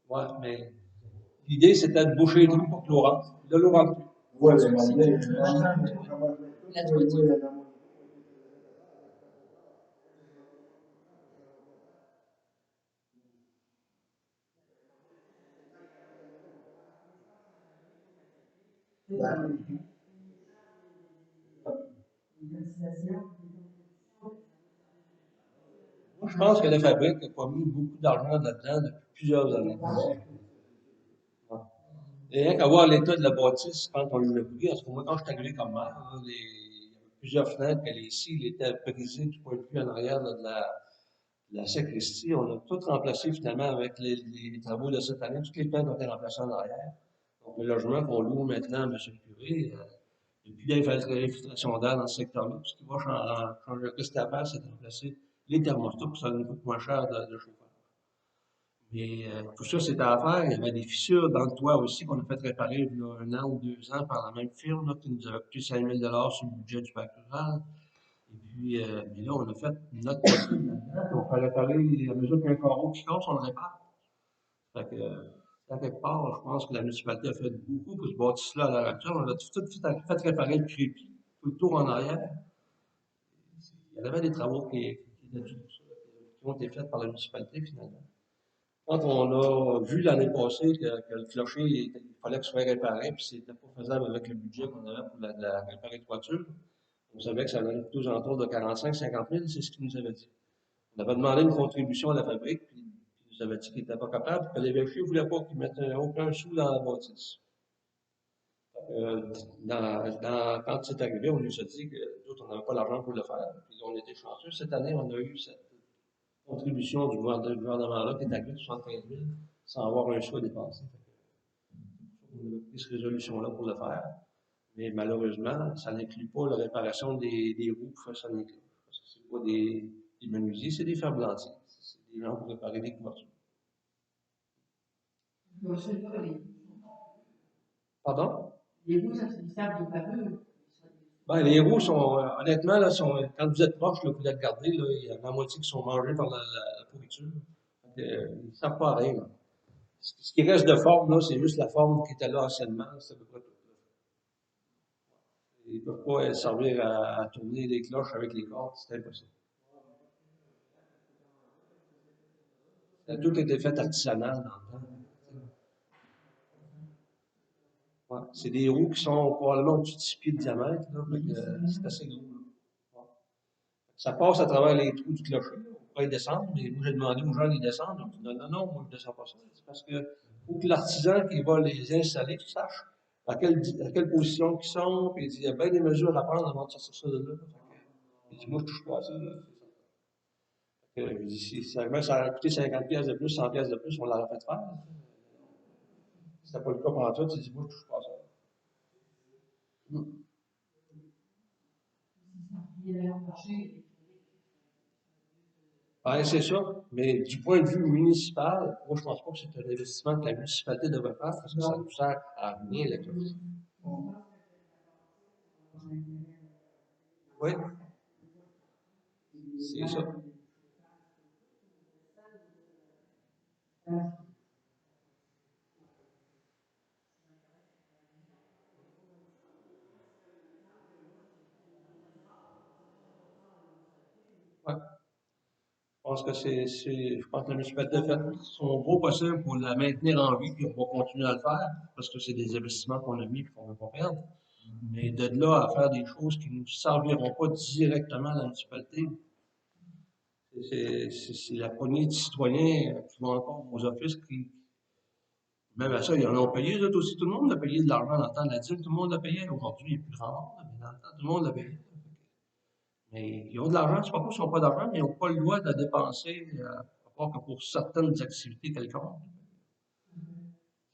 Ouais, mais l'idée, c'était de boucher les trous pour que l'eau rentre. Là, l'eau rentre plus. Ouais, C'est mais aussi maintenant, tout la toiture. Moi, je pense que la fabrique n'a pas mis beaucoup d'argent là-dedans depuis plusieurs années. Ouais. Et rien qu'à voir l'état de la bâtisse quand on l'a pris, parce que moi, quand je suis arrivé comme maire, là, il y avait plusieurs fenêtres, que les cils étaient brisés du point de vue en arrière là, de la sacristie. On a tout remplacé finalement avec les travaux de cette année. Toutes les fenêtres ont été remplacées en arrière. Donc, le logement qu'on loue maintenant à M. Curé, il n'y a plus d'infiltration d'air dans ce secteur-là. Tout ce qui va changer, ce qu'il y a à faire, c'est de remplacer les thermostats, puis ça nous coûte moins cher de chauffer. Mais tout ça, c'était à faire. Il y avait des fissures dans le toit aussi qu'on a fait réparer il y a 1 an ou 2 ans par la même firme là, qui nous avait coûté 5 000 sur le budget du parc rural. Et puis, mais là, on a fait notre possible là-dedans. Puis on fait réparer à mesure qu'un carreau qui casse, on le répare. Fait que, à quelque part, je pense que la municipalité a fait beaucoup pour ce bâtisse-là à l'heure actuelle. On a fait réparer le crépi, tout le tour en arrière. Il y avait des travaux qui ont été faits par la municipalité finalement. Quand on a vu l'année passée que le clocher, il fallait qu'il soit réparé, puis c'était pas faisable avec le budget qu'on avait pour la réparer de toiture, on savait que ça allait coûter aux alentours de 45-50 000, c'est ce qu'il nous avait dit. On avait demandé une contribution à la fabrique, puis il nous avait dit qu'il n'était pas capable, que l'évêché ne voulait pas qu'il mette aucun sou dans la bâtisse. Quand c'est arrivé, on nous a dit que d'autres, on n'avait pas l'argent pour le faire, puis on était chanceux. Cette année, on a eu cette contribution du gouvernement-là qui est arrivée de 75 000 sans avoir un sou à dépenser. On a pris cette résolution-là pour le faire. Mais malheureusement, ça n'inclut pas la réparation des roues pour faire ça n'inclut. Parce que c'est pas des menuisiers, c'est des ferblantiers. C'est des gens pour réparer des couvertures. Pardon? Les roues, ça, c'est des sables de parure. Ben, les roues sont, honnêtement, là, quand vous êtes proche, là, vous les regardez, là, il y a la moitié qui sont mangés par la pourriture. Ils ne servent pas à rien. Là. Ce qui reste de forme, là, c'est juste la forme qui était là anciennement. C'est à peu près tout. Ils ne peuvent pas servir à tourner les cloches avec les cordes, c'est impossible. Ça a tout été fait artisanal dans le temps. Ouais. C'est des roues qui sont probablement au-dessus de 6 pieds de diamètre, là, c'est assez gros. Là. Ouais. Ça passe à travers les trous du clocher. Là. On pourrait y descendre, mais moi j'ai demandé aux gens d'y descendre. Donc, non, moi je ne descends pas ça. C'est parce que faut que l'artisan qui va les installer sache à quelle position ils sont. Puis il dit, il y a bien des mesures à prendre avant de sortir ça de là. Il dit, moi je ne touche pas à ça. Là. Je dis, si ça a coûté 50 pièces de plus, 100 pièces de plus, on l'aurait fait faire. Si c'était pas le cas pendant tout, il dit, moi je ne touche pas à ça. Ouais, c'est ça. Mais du point de vue municipal, moi, je pense pas que c'est un investissement que la municipalité devrait faire parce que ça nous sert à rien, la cloche. Oui, c'est ça. Ouais. Je pense que la municipalité a fait son gros possible pour la maintenir en vie, puis on va continuer à le faire, parce que c'est des investissements qu'on a mis et qu'on ne veut pas perdre. Mais de là à faire des choses qui ne nous serviront pas directement à la municipalité, c'est la poignée de citoyens qui vont encore aux offices Même à ça, ils en ont payé, eux autres aussi. Tout le monde a payé de l'argent dans le temps de la dîme. Tout le monde l'a payé. Aujourd'hui, il n'y a plus grand monde, mais dans le temps, tout le monde l'a payé. Mais ils ont de l'argent. C'est pas qu'ils n'ont pas d'argent, mais ils n'ont pas le droit de la dépenser, à part que pour certaines activités quelconques.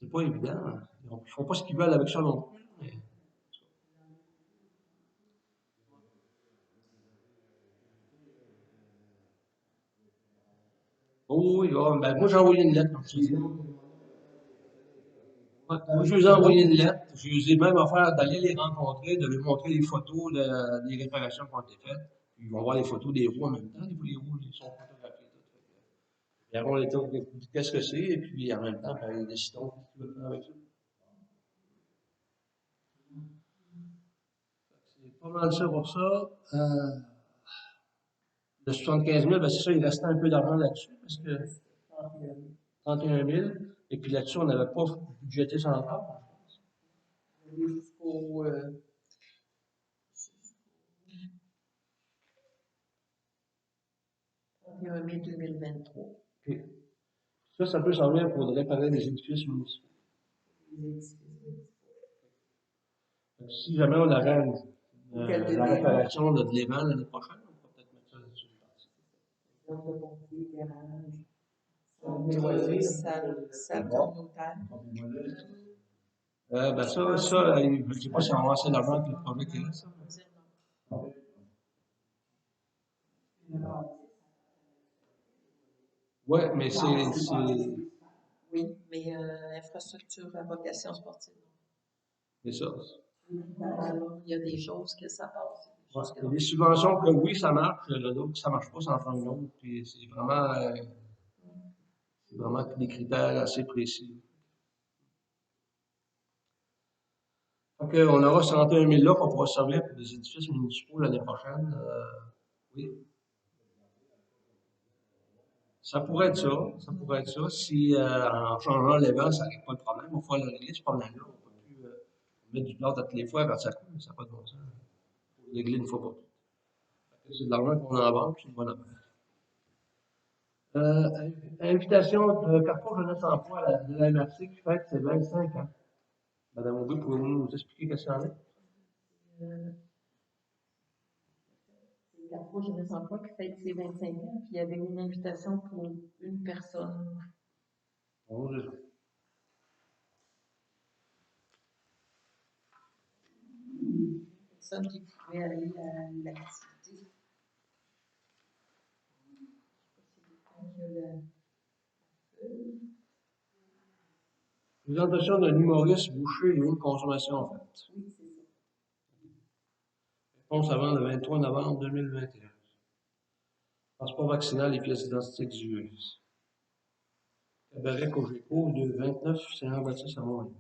C'est pas évident. Ils ne font pas ce qu'ils veulent avec ça non plus. Mais... Oh oui, ben, moi j'ai envoyé une lettre, comme je te dis. Ouais, moi, je lui ai envoyé une lettre. Je lui ai même offert d'aller les rencontrer, de lui montrer les photos des réparations qui ont été faites. Puis ils vont voir les photos des roues en même temps. Des fois, les roues, ils sont photographiés. Tout. Ils verront les tours, qu'est-ce que c'est, et puis en même temps, ben, ils décideront ce qu'ils veulent faire avec ça. C'est pas mal ça pour ça. Le 75 000, ben, c'est ça, il restait un peu d'argent là-dessus, parce que 31 000. Et puis là-dessus, on n'avait pas budgété ça encore. Jusqu'au 31 mai 2023. Puis, ça peut servir pour réparer les édifices municipaux. Donc, si jamais on arrête la réparation de l'événement l'année prochaine, on peut peut-être mettre ça là-dessus. Salle communautaire. Ben ça, je ne sais pas si on va avoir assez d'argent avec le projet qui est là. Ça. Oui, mais c'est. Oui, mais infrastructure à vocation sportive. C'est ça. Alors, il y a des choses que ça passe. Ouais. Il y a des subventions que oui, ça marche, d'autres, ça ne marche pas, ça en prend une autre. Puis c'est vraiment des critères assez précis. Donc, on aura 61 000 là qu'on pourra servir pour des édifices municipaux l'année prochaine. Oui. Ça pourrait être ça. Ça pourrait être ça. Si en changeant l'événement, ça n'arrive pas le problème, on va le régler ce problème-là. On ne peut plus mettre du plâtre à toutes les fois quand ça coûte, ça n'a pas de bon sens. Il faut le régler une fois pour toutes. C'est de l'argent qu'on en banque, c'est une bonne affaire. Invitation de Carrefour Jeunesse Emploi de la MRC qui fête ses 25 ans. Madame Aubry, pouvez-vous nous expliquer qu'est-ce qu'il y en a? C'est Carrefour Jeunesse Emploi qui fête ses 25 ans, puis il y avait une invitation pour une personne. Bon, Une personne qui pouvait aller à l'activité. présentation d'un humoriste boucher et une consommation en fait. Oui, c'est ça. Réponse avant le 23 novembre 2021. Passeport vaccinal et pièces d'identité exigées. Cabaret Cogeco de 29 Saint-Jean-Baptiste à Montréal.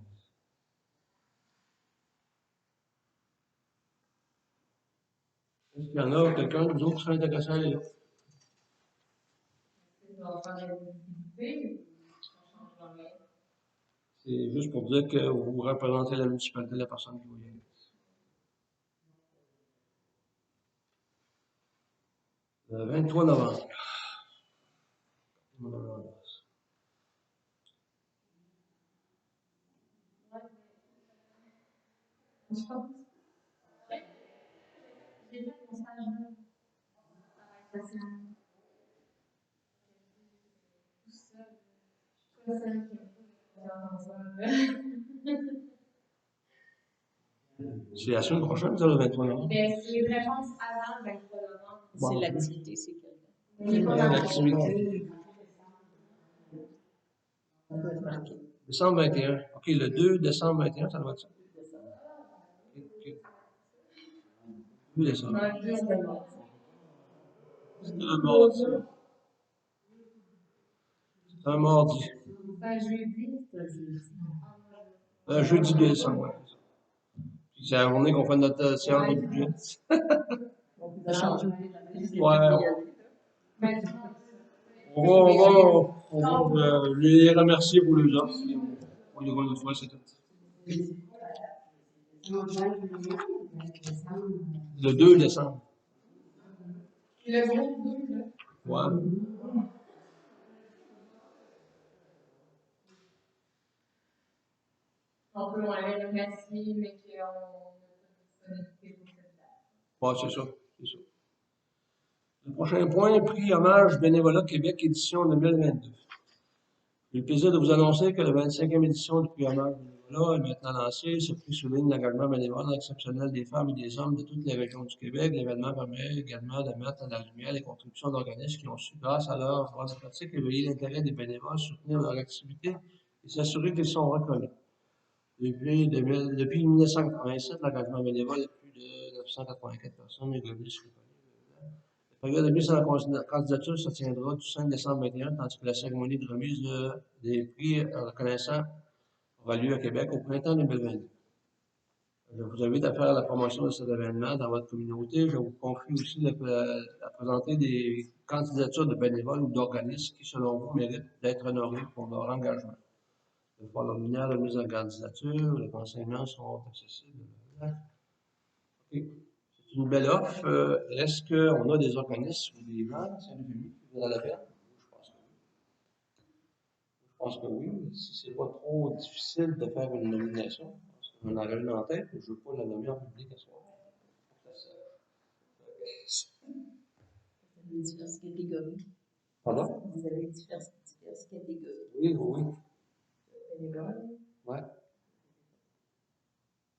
Est-ce qu'il y en a quelqu'un de nous autres qui serait intéressé à aller là? C'est juste pour dire que vous représentez la municipalité de la personne qui va y aller. Le 23 novembre. Je pense. J'ai fait mon stage là. Ça va être fascinant. Tout ça. Je suis pas celle qui j'entends ça. C'est la semaine prochaine, ça, le 23 novembre. Mais c'est réponse avant le 23 novembre. Bon. C'est l'activité, c'est quel? L'activité. On peut le marquer. Décembre 21. OK, le 2 décembre 21, ça doit être ça. OK. 2 décembre. C'est un mardi. C'est un mardi. C'est un jeudi. Jeudi 2 décembre, ouais. Puis c'est la journée qu'on fait notre séance de budget. On peut changer. Ouais. Mais On va les remercier pour les offres. On les voit une fois, c'est tout. Le 2 décembre. le groupe 2, là. Ouais. On peut aller remercier, mais qu'on a disponibilité pour cette date. Bon, c'est ça, c'est ça. Le prochain point, prix hommage Bénévolat Québec édition 2022. J'ai le plaisir de vous annoncer que la 25e édition du prix hommage Bénévolat est maintenant lancée. Ce prix souligne l'engagement bénévole exceptionnel des femmes et des hommes de toutes les régions du Québec. L'événement permet également de mettre en lumière les contributions d'organismes qui ont su, grâce à leur voix pratique, éveiller l'intérêt des bénévoles, soutenir leur activité et s'assurer qu'ils sont reconnus. Depuis 1987, l'engagement bénévole est plus de 984 personnes et revenus reconnus. La période de mise en candidature se tiendra du 5 décembre 2021, tandis que la cérémonie de remise des prix reconnaissants aura lieu à Québec au printemps 2022. Je vous invite à faire la promotion de cet événement dans votre communauté. Je vous confie aussi à présenter des candidatures de bénévoles ou d'organismes qui, selon vous, méritent d'être honorés pour leur engagement. Le formulaire de mise en candidature, les renseignements sont accessibles. OK. C'est une belle offre. Est-ce qu'on a des organismes ou des gens, Saint-Denis, qui voudraient la faire? Je pense que oui. Si c'est pas trop difficile de faire une nomination, parce qu'on en a une en tête, je ne veux pas la nommer en public à ce moment. Des diverses catégories. Pardon? Vous avez diverses catégories. Oui, oui. Bénévoles. Ouais.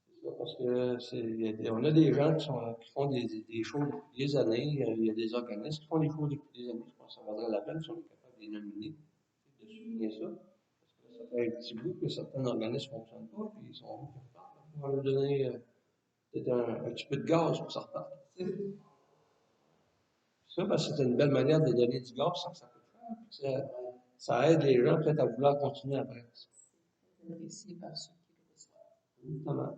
C'est ça, parce que on a des gens qui font des shows depuis des années. Il y a des organismes qui font des shows depuis des années. Je pense que ça vaudrait la peine si on est capable de les nominer, de souligner ça. Parce que ça fait un petit bout que certains organismes ne fonctionnent pas, puis ils sont bons pour ça. On va leur donner peut-être un petit peu de gaz pour ça reparte. Ça, parce que c'est une belle manière de donner du gaz sans que ça coûte cher. Ça aide les gens peut-être à vouloir continuer après. C'est apprécié par ceux qui le reçoivent. Justement.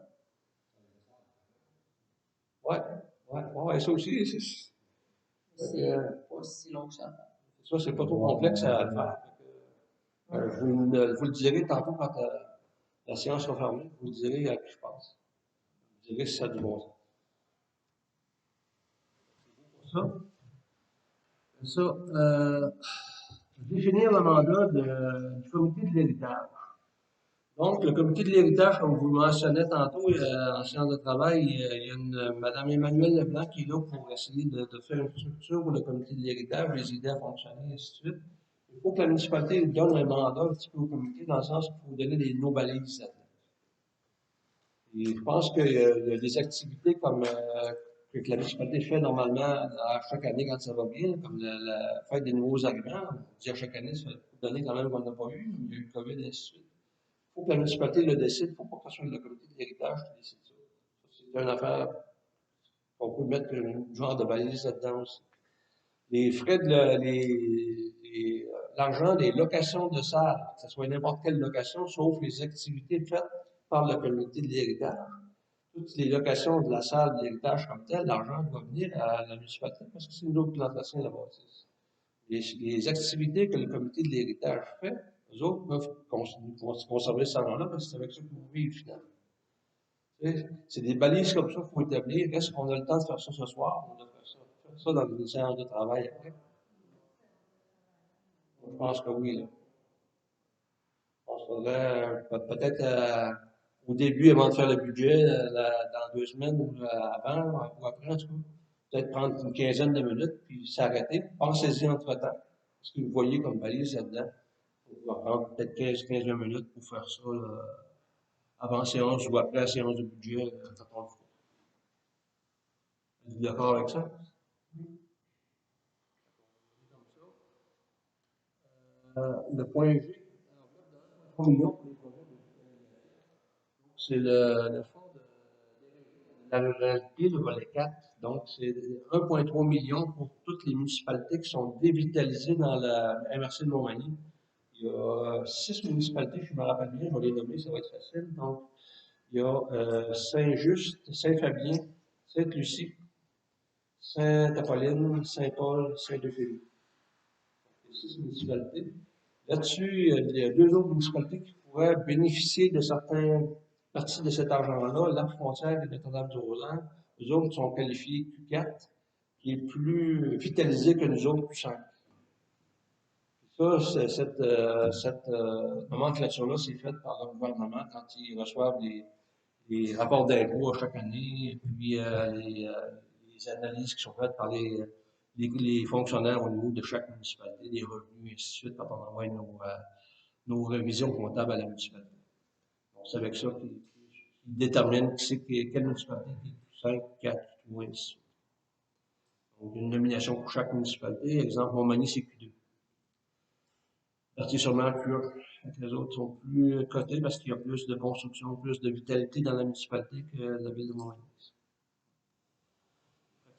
Ouais, ça aussi, C'est pas si long que ça. ça, c'est pas trop complexe à faire. Je vous le dirai tantôt quand la séance sera fermée. Je vous le dirai à qui je pense. Je vous dirai si ça a du bon sens. Définir le mandat du comité de l'héritage. Donc, le comité de l'héritage, comme vous le mentionnez tantôt, en séance de travail, il y a Mme Emmanuelle Leblanc qui est là pour essayer de faire une structure pour le comité de l'héritage, les aider à fonctionner, et ainsi de suite. Il faut que la municipalité donne un mandat un petit peu au comité, dans le sens qu'il faut donner des no-balises. Et je pense qu'il y a des activités comme que la municipalité fait normalement à chaque année quand ça va bien, comme la fête des nouveaux arrivants. On dit à chaque année, ça fait donner quand même qu'on n'a pas eu, il y a eu le COVID, et ainsi de suite. Il faut que la municipalité le décide, il ne faut pas que ce soit le comité de l'héritage qui décide ça. C'est une affaire qu'on peut mettre un genre de balise là-dedans aussi. Les frais l'argent des locations de salles, que ce soit n'importe quelle location, sauf les activités faites par le comité de l'héritage. Toutes les locations de la salle de l'héritage comme telle, l'argent doit venir à la municipalité parce que c'est une autre plantation de la bâtisse. Les activités que le comité de l'héritage fait, eux autres peuvent conserver cet argent-là parce que c'est avec ça qu'ils vont vivre finalement. C'est des balises comme ça qu'il faut établir. Est-ce qu'on a le temps de faire ça ce soir? On doit faire ça dans une séance de travail après. Je pense que oui. Là. Je pense qu'il faudrait peut-être au début, avant de faire le budget, dans 2 semaines ou avant ou après, en tout cas, peut-être prendre une quinzaine de minutes puis s'arrêter. Pensez-y entre-temps. Ce que vous voyez comme balise là-dedans. On va prendre peut-être 15-20 minutes pour faire ça là, avant la séance ou après la séance de budget quand on le fait. Êtes-vous d'accord avec ça? Le point G, 3 millions pour les projets de c'est le fonds de la ruralité, le volet 4. Donc, c'est 1,3 million pour toutes les municipalités qui sont dévitalisées dans la MRC de Montmagny. Il y a 6 municipalités, je me rappelle bien, je vais les nommer, ça va être facile. Donc, il y a Saint-Just, Saint-Fabien, Sainte-Lucie, Sainte-Apolline, Saint-Paul, Saint-Euphémie. 6 municipalités. Là-dessus, il y a 2 autres municipalités qui pourraient bénéficier de certaines parties de cet argent-là. L'Arc Frontière et Notre-Dame-du-Rosaire, eux autres sont qualifiés Q4, qui est plus vitalisé que nous autres Q5. Ça, cette nomenclature-là, c'est faite par le gouvernement quand ils reçoivent les rapports d'impôts à chaque année, et puis les analyses qui sont faites par les fonctionnaires au niveau de chaque municipalité, des revenus, et ainsi de suite, quand on envoie nos révisions comptables à la municipalité. Donc, c'est avec ça qu'ils déterminent quelle municipalité qui est 5, 4, 3, et ainsi de suite. Donc, une nomination pour chaque municipalité. Exemple, Montmagny, c'est Q2. Sûrement Cure. Les autres sont plus cotés parce qu'il y a plus de construction, plus de vitalité dans la municipalité que la ville de Montmagny.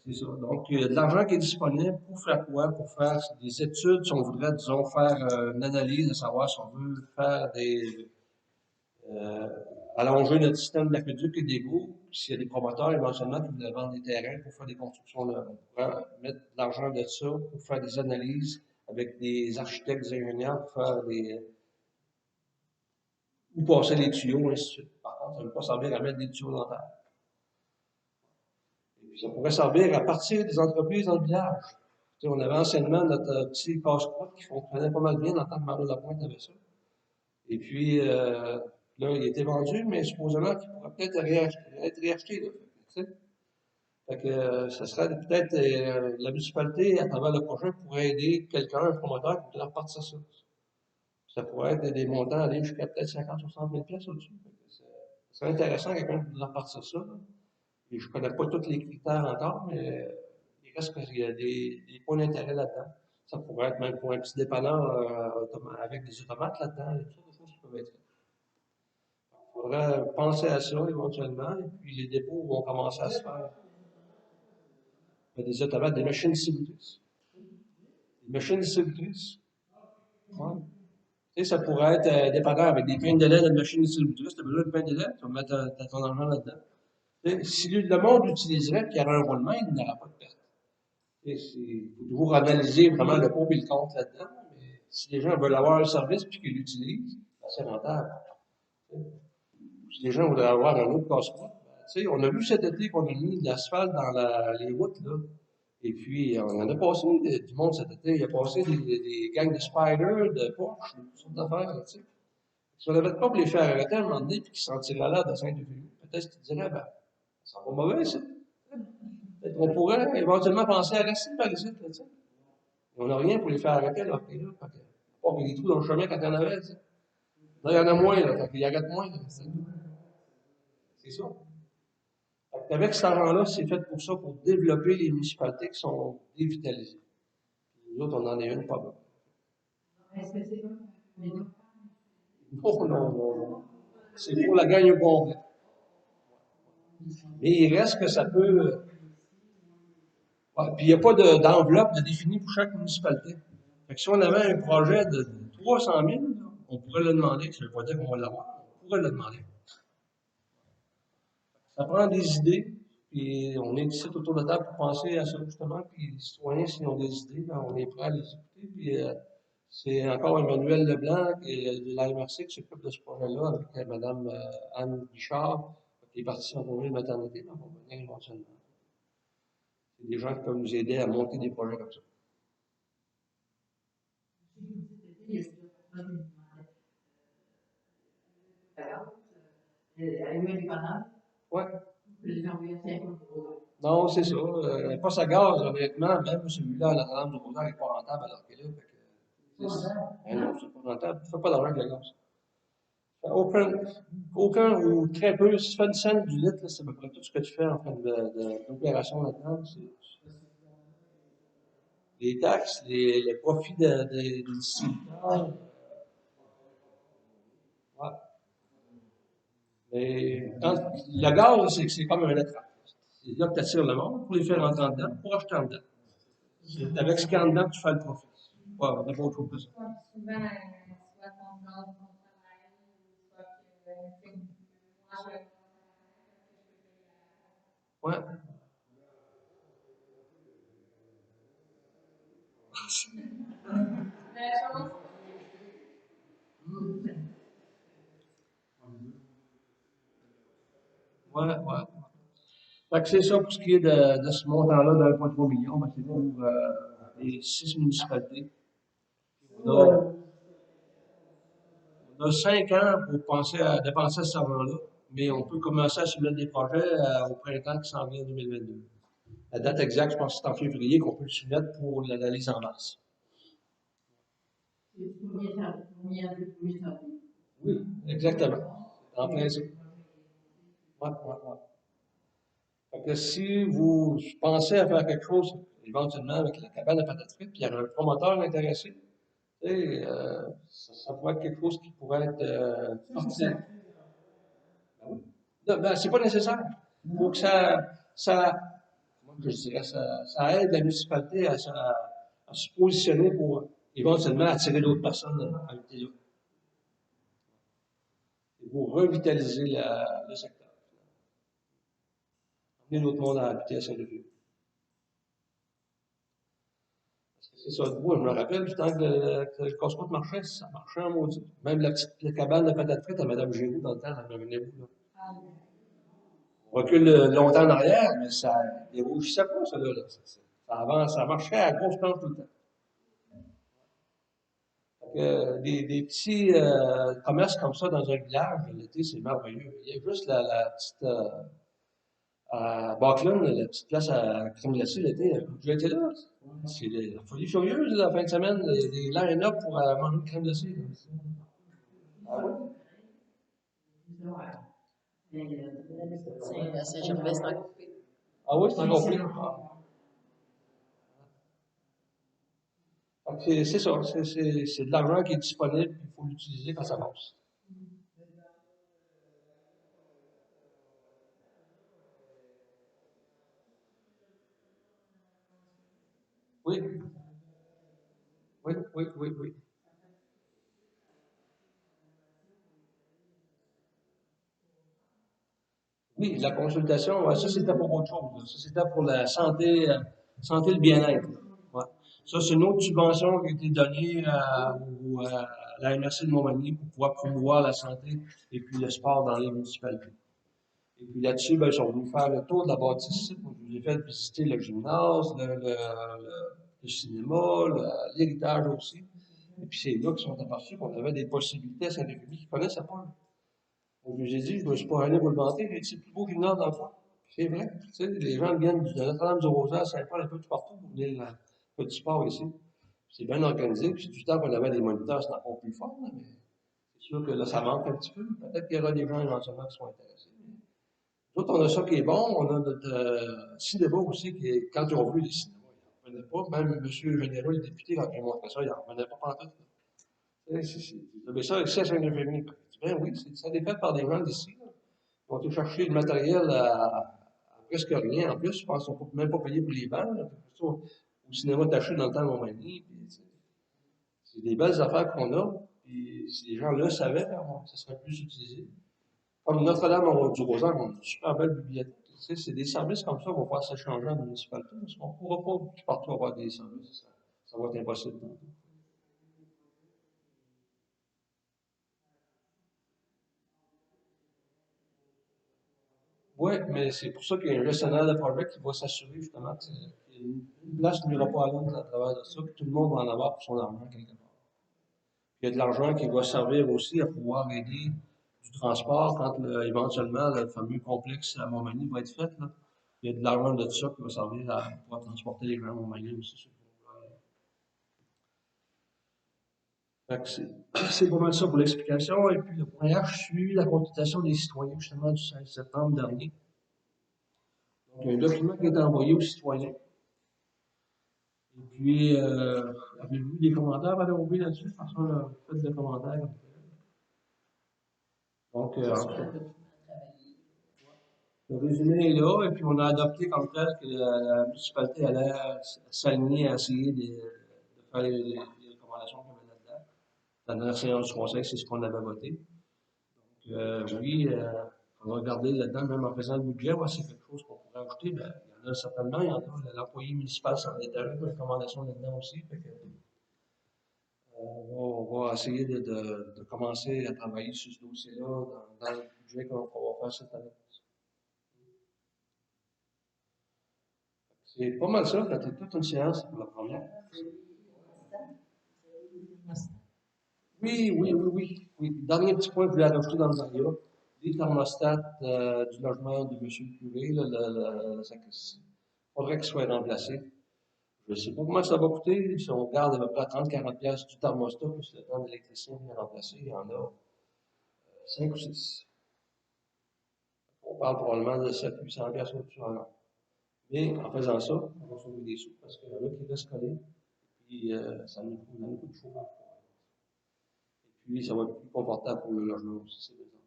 C'est ça. Donc, il y a de l'argent qui est disponible pour faire quoi? Pour faire des études, si on voudrait, disons, faire une analyse de savoir si on veut faire allonger notre système d'aqueduc et d'égouts. S'il y a des promoteurs éventuellement qui voudraient vendre des terrains pour faire des constructions là, on pourrait mettre de l'argent de ça pour faire des analyses avec des architectes, des ingénieurs pour faire ou passer les tuyaux, ainsi de suite. Par contre, ça ne veut pas servir à mettre des tuyaux dans terre. Et puis, ça pourrait servir à partir des entreprises dans le village. Tu sais, on avait anciennement notre petit casse-croûte qui fonctionnait pas mal bien dans le temps que Mario Lapointe avait ça. Et puis, là, il a été vendu, mais supposément qu'il pourrait peut-être être réacheté. Là, tu sais. Fait que ça serait peut-être la municipalité, à travers le projet, pourrait aider quelqu'un, un promoteur, qui voudrait repartir ça. Ça pourrait être des montants aller jusqu'à peut-être 50-60 000 pièces au-dessus. C'est intéressant, quelqu'un qui voudrait repartir ça. Là. Et je ne connais pas tous les critères encore, mais il reste qu'il y a des points d'intérêt là-dedans. Ça pourrait être même pour un petit dépanneur avec des automates là-dedans. Il y a toutes sortes de choses qui peuvent être faites. Il faudrait penser à ça éventuellement, et puis les dépôts vont commencer à se faire. Il y a des automates, des machines distributrices. Des machines distributrices. Ouais. Tu sais, ça pourrait être dépanneur avec des pains de lait d'une machine distributrice. Tu as besoin de pain de lait, tu vas mettre ton argent là-dedans. Si le monde l'utiliserait et qu'il y aurait un roulement, il n'y aura pas de perte. Il faut toujours analyser vraiment le pour et le contre là-dedans. Mais si les gens veulent avoir un service et qu'ils l'utilisent, ben, c'est rentable. Si les gens voudraient avoir un autre casse-croûte, ben, on a vu cet été qu'on a mis de l'asphalte dans les routes, là. Et puis, on en a passé du monde cet été. Il y a passé des gangs de spiders, de Porsche, toutes sortes d'affaires, tu sais. Si on n'avait pas pour les faire arrêter à un moment donné et qu'ils s'en tireraient là de Saint-Euphemie, peut-être qu'ils diraient, ben, ça sent pas mauvais, ça. Peut-être qu'on pourrait éventuellement penser à rester par ici, là, tu sais. On n'a rien pour les faire arrêter, là. Et là, fait que, pas qu'il y ait des trous dans le chemin quand il y en avait, tu sais. Là, il y en a moins, là. Fait qu'il y arrête moins, là. C'est ça. Fait qu'avec cet argent-là, c'est fait pour ça, pour développer les municipalités qui sont dévitalisées. Nous autres, on en est une, pas mal. Est-ce que c'est mais non. Oh, non, non, non. C'est pour la gagne au complet. Mais il reste que ça peut. Ouais, puis il n'y a pas d'enveloppe de définie pour chaque municipalité. Fait que si on avait un projet de 300 000, on pourrait le demander. Ça ne veut pas dire qu'on va l'avoir. On pourrait le demander. Ça prend des idées, puis on est ici autour de la table pour penser à ça, justement. Puis les citoyens, s'ils ont des idées, ben, on est prêt à les écouter. Puis c'est encore Emmanuel Leblanc de la MRC qui s'occupe de ce projet-là avec Mme Anne Guichard, qui est partie en congé de maternité, donc on va venir éventuellement. C'est des gens qui peuvent nous aider à monter des projets comme ça. Ouais. Non, c'est ça. Pas sa gaz, honnêtement, même celui-là à Notre-Dame-du-Rosaire n'est pas rentable alors qu'il est là. Non, c'est pas rentable. Tu ne fais pas d'argent avec le gaz. Aucun ou très peu. Si tu fais une scène du litre, c'est à peu près tout ce que tu fais en fin d'opération là-dedans. Les taxes, les profits des distributeurs. Ouais. Mais le gaz, c'est comme un lettre. C'est là que tu attires le monde pour les faire rentrer en dedans, pour acheter en dedans. C'est avec ce qu'il y a en dedans que tu fais le profit. Ouais, on n'a pas autre chose que ça. Souvent, soit ton gaz, ton travail, soit que moi, je vais Ouais. la chose. Ouais, ouais. Fait que c'est ça pour ce qui est de ce montant-là de 1,3 million. Ben, c'est pour les 6 municipalités. On a 5 ans pour penser à dépenser cet argent-là, mais on peut commencer à soumettre des projets au printemps qui s'en vient 2022. La date exacte, je pense que c'est en février qu'on peut le soumettre pour l'analyse en mars. Oui, exactement. En plein ça. Ouais. Fait que si vous pensez à faire quelque chose, éventuellement avec la cabane de patates frites, puis il y a un promoteur intéressé, tu sais, ça pourrait être quelque chose qui pourrait être utile. Ben oui. Non, ben, c'est pas nécessaire. Il faut que comment que je dirais, ça aide la municipalité à se positionner pour éventuellement attirer d'autres personnes à habiter là. Et pour revitaliser le secteur. Amener d'autres monde à habiter à Saint-Léger. C'est ça, moi, je me rappelle du temps que le casse-croûte marchait, ça marchait en maudit. Même la cabane de patates frites à Mme Giroux, dans le temps, elle me venait où, là? On recule longtemps en arrière, mais ça dérougissait pas, ça, là. Ça avance, ça marchait à grosse planche tout le temps. Des petits commerces comme ça dans un village, l'été, c'est merveilleux. Il y a juste la petite. À Buckland, la petite place à crème glacée l'été, j'ai été là. C'est la folie furieuse, la fin de semaine, des line-up pour manger une crème glacée. Ah oui? Saint-Gervais, c'est encore pire. Ah oui, c'est encore pire. C'est ça, c'est de l'argent qui est disponible, il faut l'utiliser quand ça passe. Oui, oui. Oui, la consultation, ouais, ça c'était pour autre chose, là. Ça c'était pour la santé et le bien-être, là. Ouais. Ça, c'est une autre subvention qui a été donnée à la MRC de Montmagny pour pouvoir promouvoir la santé et puis le sport dans les municipalités. Et puis là-dessus, ben, ils sont venus faire le tour de la bâtisse ici. Donc, je vous ai fait visiter le gymnase, le cinéma, l'héritage aussi. Et puis c'est là qu'ils sont aperçus qu'on avait des possibilités à Saint-Rémy qu'ils ne connaissaient pas, là. Donc, je vous ai dit, je ne me suis pas allé vous le vanter, j'ai dit, c'est plus beau qu'une nord d'enfant. C'est vrai. Tu sais, les gens viennent de Notre-Dame-du-Rosaire, Saint-Paul, un peu de partout pour venir faire du sport ici. C'est bien organisé. Puis du temps qu'on avait des moniteurs, c'est encore plus fort, là, mais c'est sûr que là, ça manque un petit peu. Peut-être qu'il y aura des gens éventuellement qui sont intéressés. Nous autres, on a ça qui est bon. On a notre cinéma aussi, qui est, quand ils ont vu les cinémas, ils n'en revenaient pas. Même M. Généreux, le député, quand il a montré ça, il n'en revenait pas pantoute. Mais ça, ici à Saint-Euphémie, ben oui, ça a été fait par des gens d'ici, là. Ils ont été chercher le matériel à presque rien. En plus, je pense qu'ils sont même pas payés pour les bancs, là. Au cinéma taché dans le temps de Montmagny. C'est des belles affaires qu'on a. Puis si les gens le savaient, ben, ça serait plus utilisé. Comme Notre-Dame du Rosaire, on a une super belle bibliothèque. Tu sais, c'est des services comme ça qu'on va pouvoir s'échanger en municipalité. Parce qu'on ne pourra pas partout avoir des services. Ça va être impossible. Oui, mais c'est pour ça qu'il y a un gestionnaire de projet qui va s'assurer justement qu'une place n'ira pas à l'autre à travers de ça, que tout le monde va en avoir pour son argent quelque part. Il y a de l'argent qui va servir aussi à pouvoir aider du transport quand éventuellement le fameux complexe à Montmagny va être fait, là. Il y a de l'argent de ça qui va servir à pouvoir transporter les gens à Montmagny aussi. Fait que c'est pas mal ça pour l'explication. Et puis le point H suit la consultation des citoyens justement du 16 septembre dernier. Donc, il y a un document qui a été envoyé aux citoyens. Et puis, avez-vous des commentaires, Madame Aubry, là-dessus? Parce qu'on a fait des commentaires. Donc, le résumé est là, et puis on a adopté comme tel que la municipalité allait s'aligner à essayer de faire les recommandations qu'on avait là-dedans. La dernière séance du conseil, c'est ce qu'on avait voté. Donc, oui, on va regarder là-dedans, même en faisant le budget, voir si c'est quelque chose qu'on pourrait ajouter. Ben, il y en a certainement, il y en a. L'employé municipal s'en est allé, une recommandation là-dedans aussi. Fait que, on va essayer de commencer à travailler sur ce dossier-là dans le budget qu'on va faire cette année. C'est pas mal ça, c'était toute une séance pour la première. Oui. Dernier petit point que je voulais rajouter dans le variable, les thermostats du logement de M. le curé, là, la sacristie, il faudrait qu'ils soient remplacés. Je ne sais pas comment ça va coûter. Si on regarde à peu près 30-40$ du thermostat, plus le temps d'électricien de les remplacer, il y en a 5 ou 6. On parle probablement de 700-800$ au-dessus en an. Mais en faisant ça, on va sauver des sous parce qu'il y en a qui restent collés. Puis ça nous coûte de chauffage. Et puis ça va être plus confortable pour le logement aussi, c'est besoin.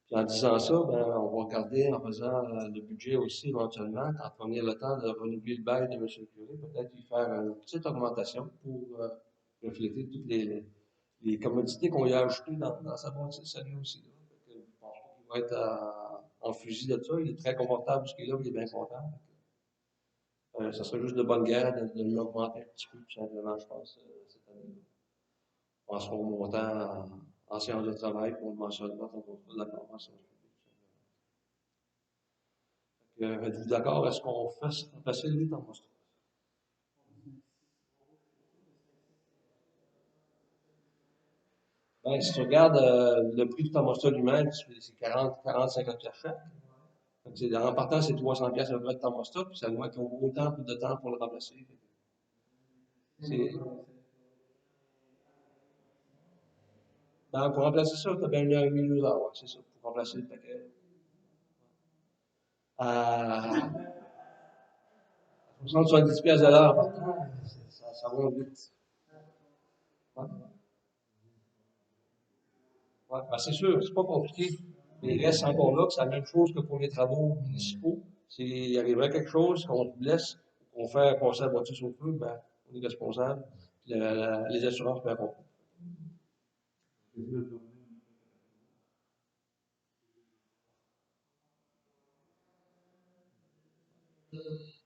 Puis en disant ça, ben, on va regarder en faisant le budget aussi éventuellement, quand on ait le temps de renouveler le bail de M. le curé, peut-être lui faire une petite augmentation pour refléter toutes les commodités qu'on lui a ajoutées dans sa bâtisse à lui aussi. Là. Fait que je pense pas qu'il va être en fusil de ça. Il est très confortable jusqu'à là, il est bien content. Ça serait juste de bonne guerre de l'augmenter un petit peu, tout simplement, je pense, cette année. On pensera au montant en séance de travail pour le mentionnement dans notre d'accord en séance publique. Êtes-vous d'accord? Est-ce qu'on fait le thermostat? Ben, si tu regardes le prix du thermostat lui-même, c'est 40-50$ chaque. En partant, c'est 300$ le prix de thermostat, puis ça doit être autant de temps pour le remplacer. Ben, pour remplacer ça, tu as bien 1h30, 2h, ouais, c'est ça, pour remplacer le paquet. À 70$ de l'heure, en partant, ça va vite. Ouais. Ouais, ben, c'est sûr, c'est pas compliqué. Mais il reste encore là que c'est la même chose que pour les travaux municipaux. S'il arriverait quelque chose, qu'on te blesse, qu'on fait passer la voiture sur le feu, ben, on est responsable. Puis les assurances peuvent accompagner.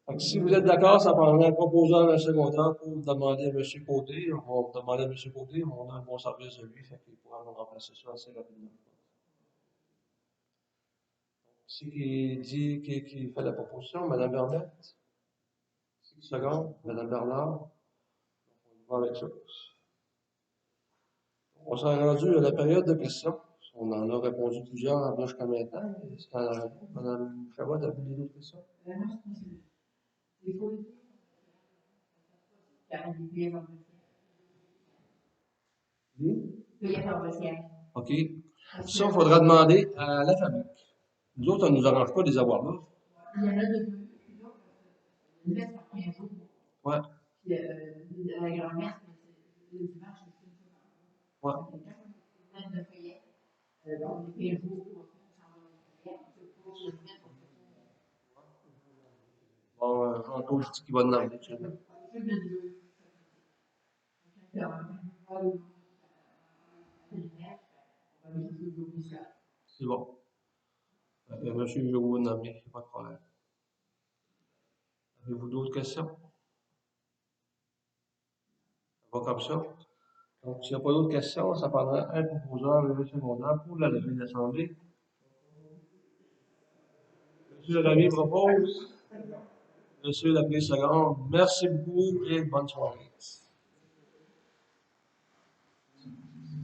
Fait que si vous êtes d'accord, ça prendrait un proposant d'un secondaire pour demander à M. Côté. On va demander à M. Côté, on a un bon service de lui, fait qu'il pourra nous remplacer ça assez rapidement. C'est qui dit, qui fait la proposition, Mme Bernette? 6 secondes, Mme Bernard, on va avec ça. On s'est rendu à la période de questions. On en a répondu plusieurs jusqu'à maintenant. Est-ce qu'il y en a d'autres? Mme Chabot, avez-vous d'autres questions? Moi, je pense que il faut Oui? OK. Ça, il faudra demander à la famille. Nous autres, ça ne nous arrange pas de les avoir là. Il y en a de une messe par 15 jours. Ouais. Puis la grand-messe, le dimanche, c'est une fois par mois. Ouais. Quand on est de foyer, on est 15 jours pour s'en va dans le foyer, Bon, Jean-Claude, je dis qu'il va demander. C'est bon. Monsieur, je vais vous nommer, pas de problème. Avez-vous d'autres questions? Ça va comme ça? Donc, s'il n'y a pas d'autres questions, ça prendra un proposeur de secondaire pour la levée de l'Assemblée. Monsieur Lamy propose. Monsieur Lapierre-Seconde, merci beaucoup et bonne soirée.